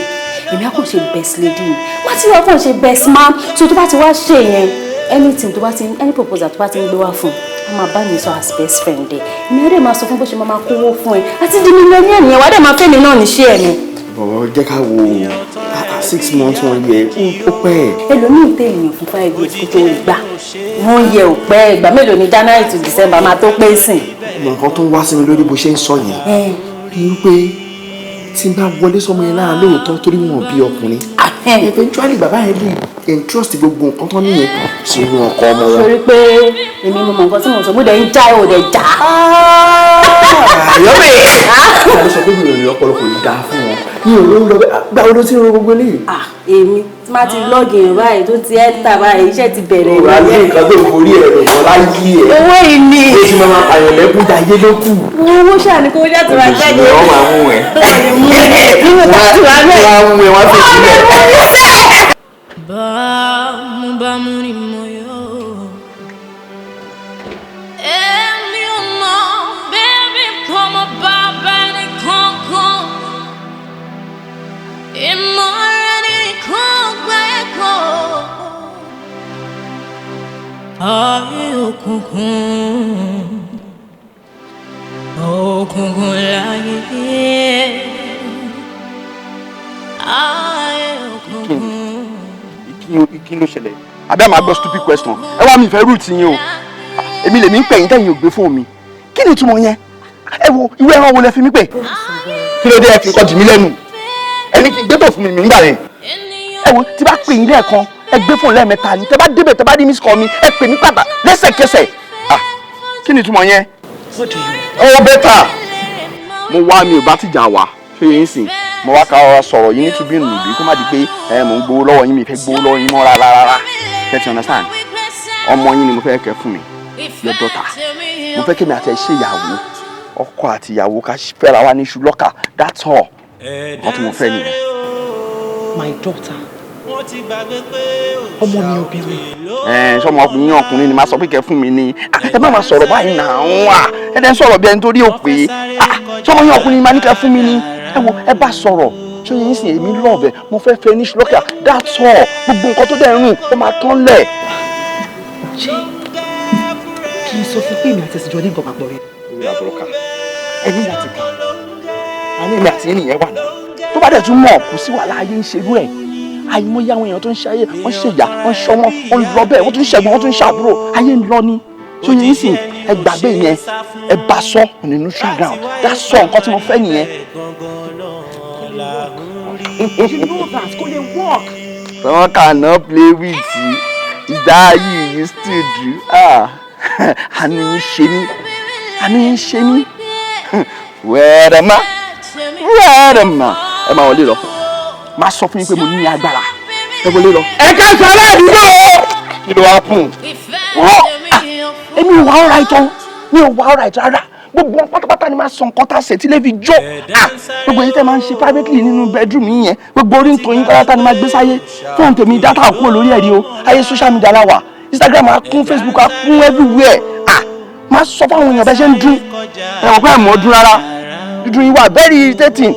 èmi á kàn ṣe best lady ni má ti wá kàn ṣe best man so tó bá ti wá ṣe yẹn anything tó bá ti any proposal tó bá ti ń gbé wá fún un máa bá mi sọ as best friend ẹ èmi á dẹ̀ máa sọ fún bó ṣe máa kówó fún ẹ àti di millionaire nìyẹn wàá dẹ̀ máa fẹ́ mi náà níṣẹ́ ẹ̀ ni. bọ̀wọ̀ jẹ́ ká wo 6 months 1 year ó pẹ́. ẹlòmíì tẹ èèyàn fún 5 years kó tó gbà 1 year ò pẹ́ ìgbà mélòó ni January to December máa tó pé sìn. nǹkan tó ń wá sí mi lórí bó ṣe ń sọ yẹn ni wípé tí n bá wọlé sọmọ yẹn lára lóòótọ́ torí wọn bí ọkùnrin eventually bàbá yẹn lè entrust gbogbo nǹkan tó níyẹn sínú ọkọ ọmọ wọn. sori pé èmi mo mọ nǹkan tí mo sọ mo dẹ̀ ń já ò dẹ̀ já. àyọ̀bẹ̀ ìyá sọ pé mi ò ní ọ̀pọ̀lọpọ̀ yìí dáa fún wọn mi ò lóun lọ bẹ gbà wo ló ti ń ro gbogbo eléyìí. èmi tí máa ti lọ́ọ̀gì yẹn báyìí tó ti ẹ́ tà báyìí iṣẹ́ ti bẹ̀rẹ̀ ìwà ní nǹkan tó forí ẹ̀ lọ́wọ́ láyé ẹ̀. owó ìní. ó ti máa pààyàn lẹ́kùn jayé ló kù. owó ṣàní kó jẹ́ tó máa jáde. wọ́n máa mú ẹ̀. wọ́n mú ẹ̀ wọ́n fi sílẹ̀. Bámúbámú ni mo yọ. Èmi ò mọ̀ bébí kọ́ mọ bàbá ní kankan. Ìmọ̀ràn ní kọ́gbẹ́kọ̀. Ayé òkùnkùn. Òkùnkùn láyé. Ayé òkùnkùn. Kí ló ṣẹlẹ̀ abẹ́ máa gbọ́ stupid question ẹ wá mi ìfẹ́ root yín o èmi lèmi ń pè yín tẹ̀yìn ò gbé fóònù mi kí ni ìtumọ̀ yẹn ẹ wo ìwé ẹran wo lẹ fi mí pè kí ló dé ẹ fi nǹkan dì mí lẹ́nu ẹni kí n gbé tó fún mi nígbà yẹn ẹ wo tí bá pè yín lẹ́ẹ̀kan ẹ gbé fóònù lẹ́ẹ̀mẹ́ta ni tẹ bá débẹ̀ tẹ bá dé miss call mi ẹ pè mí pàtà lẹ́sẹ̀kẹsẹ̀ kí ni ìtumọ̀ yẹn ọ bẹ́tà mo wá mi ò bá tìjà wá ṣé yín sìn mo wá ká ọ̀rọ̀ sọ̀rọ̀ yín ní tùbí nù bí kó má di pé mò ń gbowó lọ́wọ́ yín mi fẹ́ gbowó lọ́wọ́ yín mọ́ rárá kẹ́tì understand ọmọ yín ni mo fẹ́ kẹ́ fún mi your daughter mo fẹ́ kémi àti ẹ ṣe ìyàwó ọkọ àti ìyàwó ká fẹ́ra wa ní iṣu lọ́kà that's all nǹkan tí mo fẹ́ nìyẹn. my daughter ọmọ mi obìnrin. sọmọ ọkùnrin ni máa sọ pé kẹ́ fún mi ní ẹ má máa sọ̀rọ̀ báyìí náà wà ẹ dẹ́ ń sọ̀rọ̀ bí ẹni tó rí òpè sọmọ yín ọkùnrin ni máa ní kẹ́ fún mi ní ẹ wo ẹ bá sọ̀rọ̀ ṣé yín sì èmi lọ́ọ̀bẹ̀ mo fẹ́ fẹ́ ní ṣùlọ́kà that's all gbogbo nǹkan tó dẹ̀ ń rùn ó máa tán lẹ̀. ṣé kì í sọ fún pé èmi àti ẹ̀sìn jọ ní nǹkan papọ̀ rẹ̀. ìwé àbúrọ̀kà ẹni láti kà àní èmi àti ènìyàn wà ní. tó bá dẹ̀ tún mọ̀ kò sí wàhálà ayé ń ṣerú ẹ̀ àìmọye àwọn èèyàn tó ń ṣe ayé wọ́n ṣe ìyá wọ́n ṣọ́ wọn wọ́n lọ bẹ́ẹ̀ wọ́n tún ṣẹ́gun wọ́n tún ṣàbúrò ayé ń lọ ní. ṣé yín sì ẹ gbàgbé yẹn ẹ bá sọ ní neutral ground that's all nǹkan tí mo fẹ́ nìyẹn. You know that go dey work. Someone cannot play with you. Is that you used to do? Àánú yín ṣe mí. Àánú yín ṣe mí. Where am I? Ẹ máa wọlé lọ. Má sọ fún yín pé mo ní agbára. Ẹ wọlé lọ. Ẹ ká sọ aládùúgbò. Kí ló wá fún? Èmi ò wá ọ̀rá ìtàn. Mi ò wá ọ̀rá ìtàn rárá. Gbogbo wọn pátápátá ni máa sọ nǹkan tá a ṣe tí lè fi jó gbogbo yìí tẹ́ máa ń ṣe privately nínú bedroom yìí yẹn gbogbo orí nǹkan yín pátápátá ni máa gbé sáyé fóònù tèmi dátà kúrò lórí ẹ̀rí o ayé social media la wà Instagram á kún Facebook á kún everywhere máa sọ fáwọn èèyàn bẹ́ẹ̀ ṣe ń dún ẹ wọ́n pẹ́ mọ́ dún rárá dídún yín wà very irritating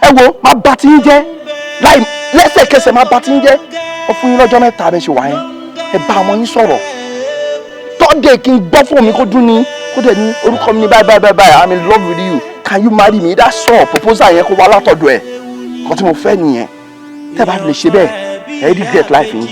ẹ wo máa bà tí yín jẹ́ láì lẹ́sẹ̀kẹsẹ̀ máa bà tí yín jẹ́ ọ fún yín lọ́jọ́ mẹ́ta bẹ́ẹ̀ ṣe wà yẹn ẹ bá ọmọ yín sọ̀rọ̀ tọ́dẹ̀ kí n gbọ́ fóònù mi kó dún ní kó dẹ̀ ní orúkọ mi ní báyìí I'm in love with you can you marry me that's all proposal yẹn kó wá látọ̀dọ̀ ẹ̀ kó tí mo fẹ́ nìyẹn tẹ́ bá fi lè ṣe bẹ́ẹ̀ ẹ̀ regret life yín.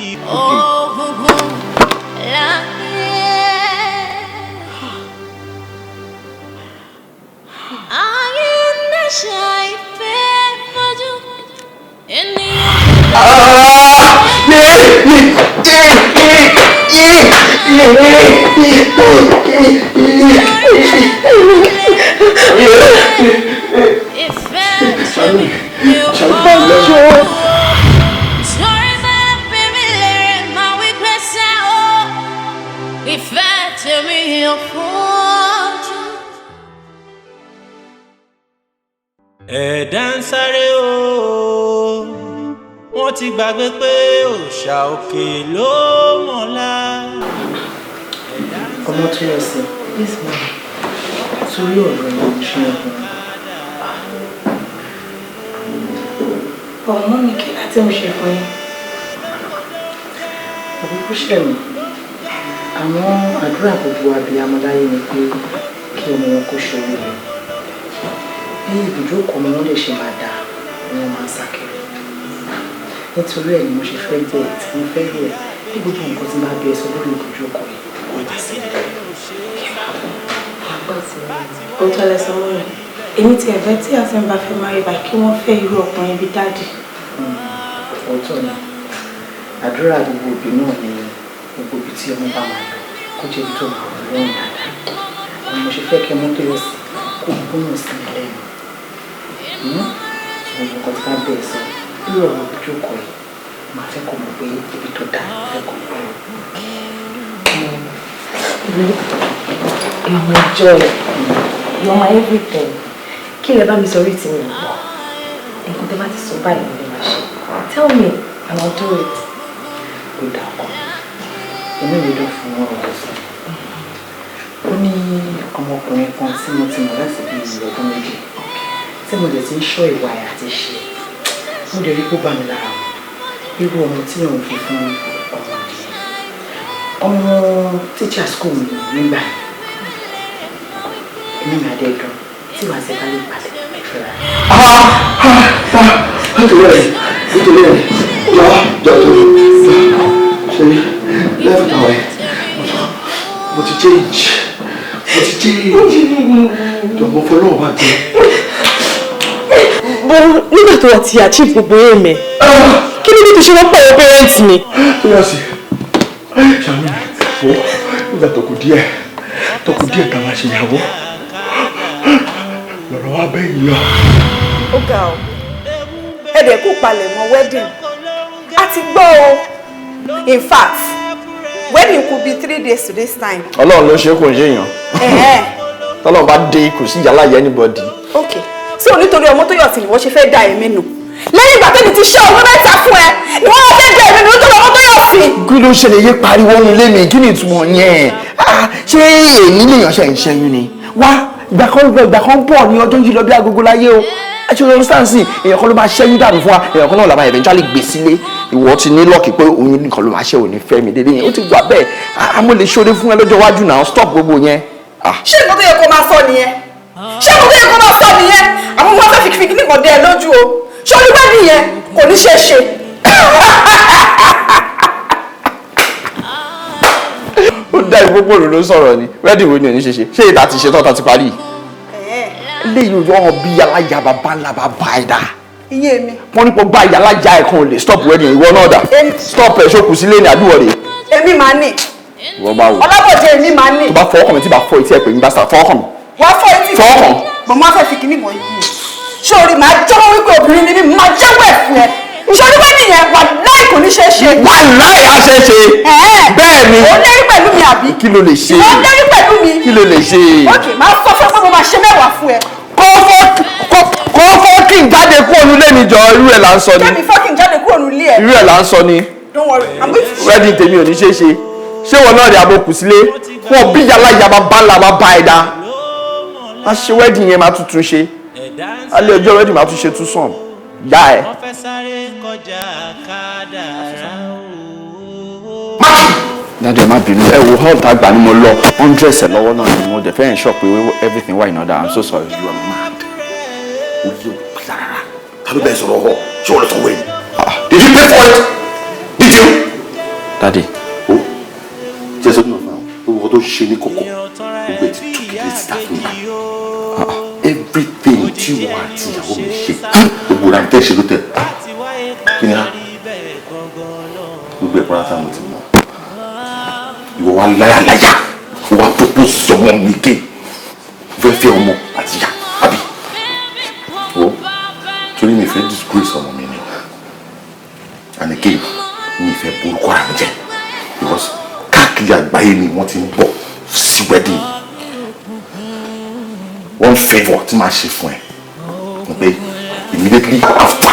gbàgbé pé òòṣà òkè ló mọ̀lá. Ọmọ tó yẹ sí this man torí ọ̀rọ̀ ẹ̀yìn ṣe ọmọ mi kí láti mo ṣe fún yín àbúkú ṣẹ̀ mí àwọn àdúrà gbogbo abiyamọ láyé ni pé kí ọmọ wọn kó ṣòro rẹ̀ bí ibùjókòó ọmọ wọn lè ṣe máa dà ni wọ́n máa ń sákiri nítorí ẹ̀ ni mo ṣe fẹ́ bẹ̀ tí mo fẹ́ rí ẹ̀ bí gbogbo nǹkan tí máa bí ẹ sọ lórí ibùjókòó yìí kò bá sí ó tọ́lẹ̀ sọ́wọ́ rẹ̀ èmi ti ẹ̀fẹ́ tí àṣẹ ń bá fẹ́ máa rí bá kí wọ́n fẹ́ irú ọkùnrin bíi dáàdì. ọ̀tọ̀ ni àdúrà gbogbo òbí náà ni gbogbo ibi tí ọmọ bá máa lọ kó jẹ́ tó máa wọ̀ lọ́rùn dáadáa àwọn mo ṣe fẹ́ kí ọmọ tó yọ sí kó gbóhùn sí mi lẹ́nu gbogbo nǹkan tí wọ́n bẹ̀rẹ̀ sọ irú ọ̀rọ̀ ìjókòó yìí máa fẹ́ kó mọ̀ pé ibi tó dáa fẹ́ kó gbọ́. You're my joy. You're my everything. Kí lẹ bá mi sọ orí tí mi gbọ́. Nǹkan tẹ́ bá ti sọ báyìí ni màá ṣe. Tell me and I'll do it. Ó dà kọ́. Inú mi dùn fún ọ̀rọ̀ tó sọ. Ó ní ọmọkùnrin kan tí mo ti mọ̀ láti bí ọdún méjì. Tí mo dẹ̀ ti ń ṣọ́ ìwà ẹ̀ àti ṣe. Mo dẹ̀ rí kó bá mi lára mu. Irú ọmọ tí òun fi fún ọmọ nìyẹn. Ọmọ teacher school mi nígbà yẹn. Èmi máa dẹ́ dùn tí wàá ṣe bá lè pàdé ìfura. Nítorí ẹ̀ jọ ṣe lẹ́fù náà ẹ̀ mo ti change jọ̀bọ̀ fọlọ́wọ́ bá jẹ́. Bó nígbà tó wà ti achieve gbogbo èèmẹ̀ kí ló dé tó ṣe wọ́n pọ̀ wọ́n parents mi. Tó yà sí ṣàánú mi fọ́ nígbà tó kù díẹ̀ tá a máa ṣe ìyàwó lọ́rọ̀ wá bẹ́yìn lọ. Ó ga ọ́ ẹ̀dẹ̀ kú palẹ̀ mọ́ wedding a ti gbọ́ o in fact wedding could be 3 days to this time. Ọlọ́run ló ṣe kò ń ṣe èèyàn tọ́lọ́run bá dé kò sí yàrá yẹn anybody. Ok so nítorí ọmọ tó yọ̀ sí ni wọ́n ṣe fẹ́ da ẹ̀mí nù lẹ́yìn ìgbà tẹ́mi ti ṣe ọmọ mẹ́ta fún ẹ ni wọ́n fẹ́ da ẹ̀mí nù nítorí ọmọ tó yọ̀ sí. Kí ló ṣẹlẹ̀ yé pariwo nílé mi kí ni ìtumọ̀ yẹn ṣé èyí lèèyàn ṣe ń ṣẹ́yún ni wá ìgbà kan bọ̀ ní ọdún yìí lọ bí agogo láyé o actually understand sí èèyàn kan ló máa ṣẹ́yún dànù fún wa èèyàn kan náà làbá eventually gbé sílé ìwọ ti ní lọ́ọ̀kì pé oyún nìkan ló máa ṣe òní Fẹ́mi dédé yẹn ó ti wà bẹ́ẹ̀ àmọ́ lè ṣoore fún ẹ lọ́jọ́ iwájú náà stop gbogbo yẹn. ṣé nǹkan tó yẹ kó máa sọ nìyẹn àwọn ọmọ fẹ́ fìkìfìkì nìkan dé ẹ lójú o ṣé olúwẹ́ nìyẹn kò ní ṣe é ṣe. ó dá ìgbógbó ló sọ̀rọ̀ ni wedding wo ni ò ní ṣe ṣé ìta ti ṣe tán ta ti parí léyìí ojú ọ̀hún bí alájà bàbá ńlá bàbá ẹ̀dá. iye mi. wọ́n ní kó bá ìyá alájà ẹ̀ kan ò lè stop wedding ìwọ náà dà stop ẹ̀ ṣókù sílé ní àdúgbò rẹ̀. èmi máa ní. ìwọ bá wò. ọlábọ̀dé èmi máa ní. tó bá fọwọ́ kàn mí tí bá fọ etí ẹ̀ pé mi bá sà fọwọ́ kàn mí. wàá fọ etí. fọwọ́ kàn. màmá fẹ́ fi kíní mọ̀ yìí. sórí màá jẹ́wọ́ wípé obìnrin ni mí máa jẹ́wọ́ ẹ̀ fún ẹ. sórí wẹ́ẹ̀dì yẹn wà láì kò ní ṣe é ṣe. wà láì á ṣe é ṣe. bẹ́ẹ̀ ni. ó lérí pẹ̀lú mi àbí. kí ló lè ṣe. ó lérí pẹ̀lú mi. kí ló lè ṣe. ókè máa sọ fún ẹ pé mo máa ṣe mẹ́wàá fún ẹ. kó fọ́kìn jáde kúrò nílé mi jọ irú ẹ̀ là ń sọ ni. kẹ́mi fọ́kìn jáde kúrò nílé ẹ̀. irú ẹ̀ là ń sọ ni. don't worry I'm going to. wedding tèmi ò ní ṣe é ṣe ṣé wọn náà rí abokù sílé wọn bí yàrá yàrá bá ńlá bá bá ẹ̀dá má ṣe wedding yẹn má tuntun ṣe alẹ́ ọjọ́ wedding má tún ṣe tún sàn yá ẹ̀. dáadé má bínú ẹ wo hall tá a gbà ni mo lọ hundreds ẹ lọ́wọ́ náà ni mo dẹ̀ fẹ́ ensure pé everything wà in order I'm so sorry. You are mad. O yẹ o rárá. Ta ló bẹ sọ̀rọ̀ họ? Ṣé o lọ sọ wẹ̀yìn? Did you pay for it? Did you? Daddy. O jẹ́ sọ́dún náà fún àwọn tó ṣe ní kókó gbogbo ẹ̀ ti tú kí lè ta fún mi. Everything tí wọ́n àti ìyàwó mi ṣe gbogbo ra tẹ́ ṣe ló tẹ̀. Kí ni a? Gbogbo ẹ̀ pàrọ̀ táwọn ti mọ̀. Ìwọ wa láyàláyà wa propose ọmọ mi ké fẹ́ ọmọ àti ìyá àbí o torí mi fẹ́ disgrace ọmọ mi ni and again mi fẹ́ borúkọ ara mi jẹ́ because káàkiri àgbáyé ni wọ́n ti ń bọ̀ sí wedding one favour tí màá ṣe fún ẹ ni pé immediately after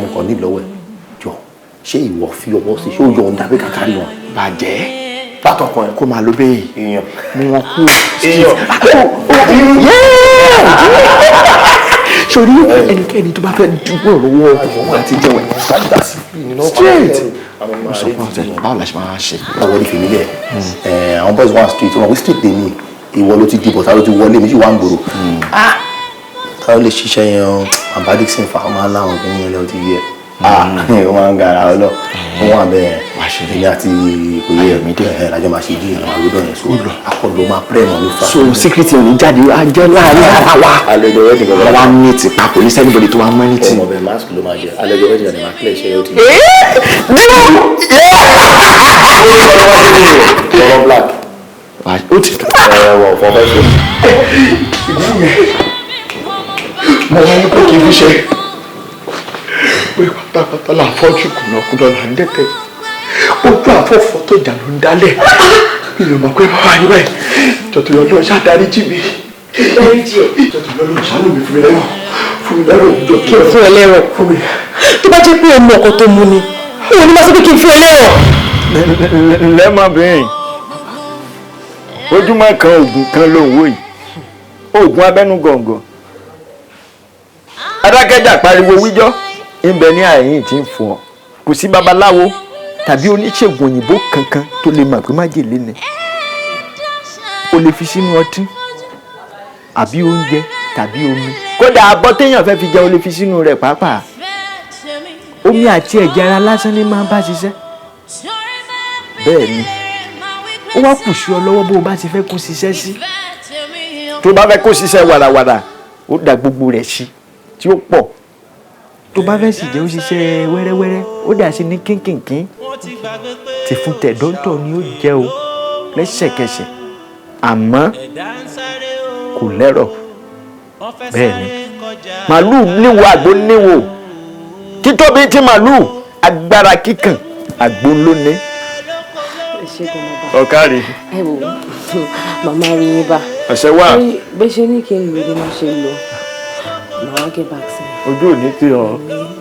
mo kàn ní lọ́wọ́ ẹ̀ jọ ṣé ìwọ fi ọwọ́ sí ṣé ó yọ ọ̀ǹda pé kàkárí wọn bàjẹ́ látọkàn ẹ̀ kó máa ló bẹ́ẹ̀ èèyàn mú wọn kú sori ẹnikẹ́ni tó bá fẹ́ dúró lọ́wọ́ ọkọ̀ àti jẹun straight mo sọ fún ọ̀sẹ̀ báwo la ṣe máa ṣe. ọwọ́ ní fèmí lẹ̀ àwọn boys one street wọn wí street dè mí ìwọ ló ti dìbò tá ló ti wọlé méjì wá ń gbòòrò tá ló lè ṣiṣẹ́ yẹn àbá dixon fa ọmọ aláwọ̀ ọ̀gbìn yẹn lọ́ọ́ ti yẹ ó máa ń gara ọ lọ ó wà bẹ́ẹ̀ èmi àti ìkòyè ẹ̀mí dẹ̀ lájọ́ máa ṣe jí ìrìn àwòrán yẹn so akọ̀dọ̀ máa pẹ́ẹ́ mọ̀ nípa. so secret ò ní jáde á jẹ́ láàrin ara wa àlejò wedding gbọ́dọ̀ wá ní ti pa kò ní sẹ́nibọ̀dì tó wá mọ́ ní ti. ọmọ bẹ́ẹ̀ mask ló máa jẹ àlejò wedding ọ̀dẹ̀ máa kílẹ̀ iṣẹ́ yóò ti. ọ̀rọ̀ black ó ti wọ̀ fọ́fẹ́ fún mi. mo máa ń kó kí n fi ṣe pé pátápátá là fọ́jú kùnàkùnà là ń dẹ́tẹ̀ ojú àfọ́fọ́ tó jà ló ń dálẹ̀ mi lè mọ̀ pé bàbá yìí báyìí jọ̀tún lọ́dún ọ̀ṣà darí jì mí jọ̀tún lọ́dún ọ̀ṣà ló mi fún mi lẹ́rọ̀ kí n fún ẹ lẹ́rọ̀ fún mi. tó bá jẹ́ pé o mọ ọkọ tó mú ni òun ni máa sọ pé kí n fún ẹ lẹ́rọ̀. lẹ́mọ̀bìnrin ojúmọ́ kan oògùn kan ló ń wò yìí oògùn abẹ́nú gọ̀ǹgọ̀ adákẹ́jà pariwo wíjọ́ ń bẹ ní àyìn tí ń fún ọ kò sí babaláwo tàbí oníṣègùn òyìnbó kankan tó lè mọ̀ pé májèlé ni o lè fi sínú ọtí àbí oúnjẹ tàbí omi kódà abọ́ téèyàn fẹ́ fi jẹ o lè fi sínú rẹ̀ pàápàá omi àti ẹ̀jẹ̀ ara lásán ni máa bá ṣiṣẹ́ bẹ́ẹ̀ ni ó wá kù sí ọ lọ́wọ́ bó o bá ti fẹ́ kó ṣiṣẹ́ sí tó bá fẹ́ kó ṣiṣẹ́ wàràwàrà ó dà gbogbo rẹ̀ sí tí ó pọ̀ tó bá fẹ́ sì jẹ́ ó ṣiṣẹ́ wẹ́rẹ́wẹ́rẹ́ ó dà sí ní kínkìnkín ti fún tẹ̀dọ́tọ̀ ni ó jẹ́ o lẹ́sẹ̀kẹsẹ̀ àmọ́ kò lẹ́rọ̀ bẹ́ẹ̀ ni màálùú níwò àgbo níwò títóbi tí màálùú agbára kíkàn àgbo lónìí. ọ̀kárí. ẹ wò màmá rí yín bá. ọ̀sẹ̀ wà. bẹ́ẹ̀ ṣe ní kí n lò ní máa ṣe lò màá get back sí i. ojú ò ní tí ọ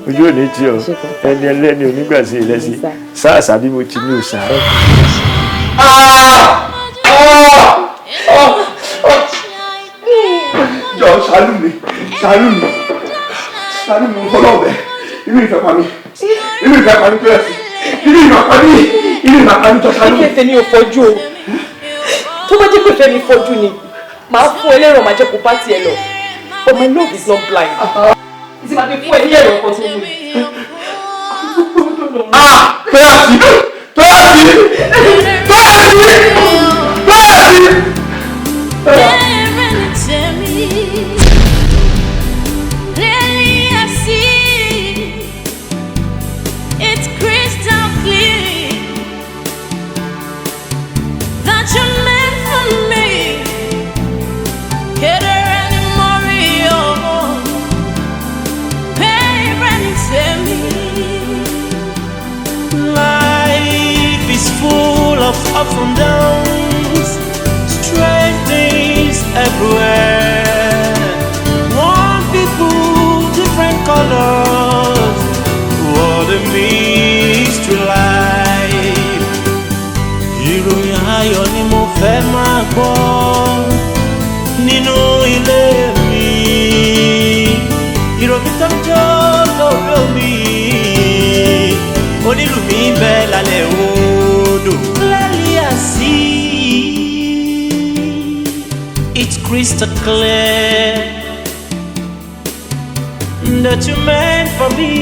ojú ò ní tí ọ ẹni ẹlẹ́ni onígbàsí ìlẹ́sí sáàsà bí mo ti ní òòsà. jọ ṣàánú mi fọlọ́ọ̀bẹ inú ìfẹ́ pa mi pẹ́ẹ́sì inú ìfẹ́ pa mi jọ ṣàánú mi. kéde ní o Foju o tó bá jẹ́ pé Femi Foju ni màá fún ẹlẹ́rọ̀ máa jẹ́ kó bá tiẹ̀ lọ but my love is not blind. ìsì máa fi fún ẹ ní ẹ̀rọ ọkọ tó wù. That you're meant for me. everywhere. One people, different colors. What a mystery life. Ìròyìn ayọ̀ ni mo fẹ́ máa gbọ́ nínú ilé mi. Ìròyìn tó ń jó lórí omi. Onílù mi ń bẹ lálẹ́ odò. Clearly I see, it's crystal clear that you meant for me.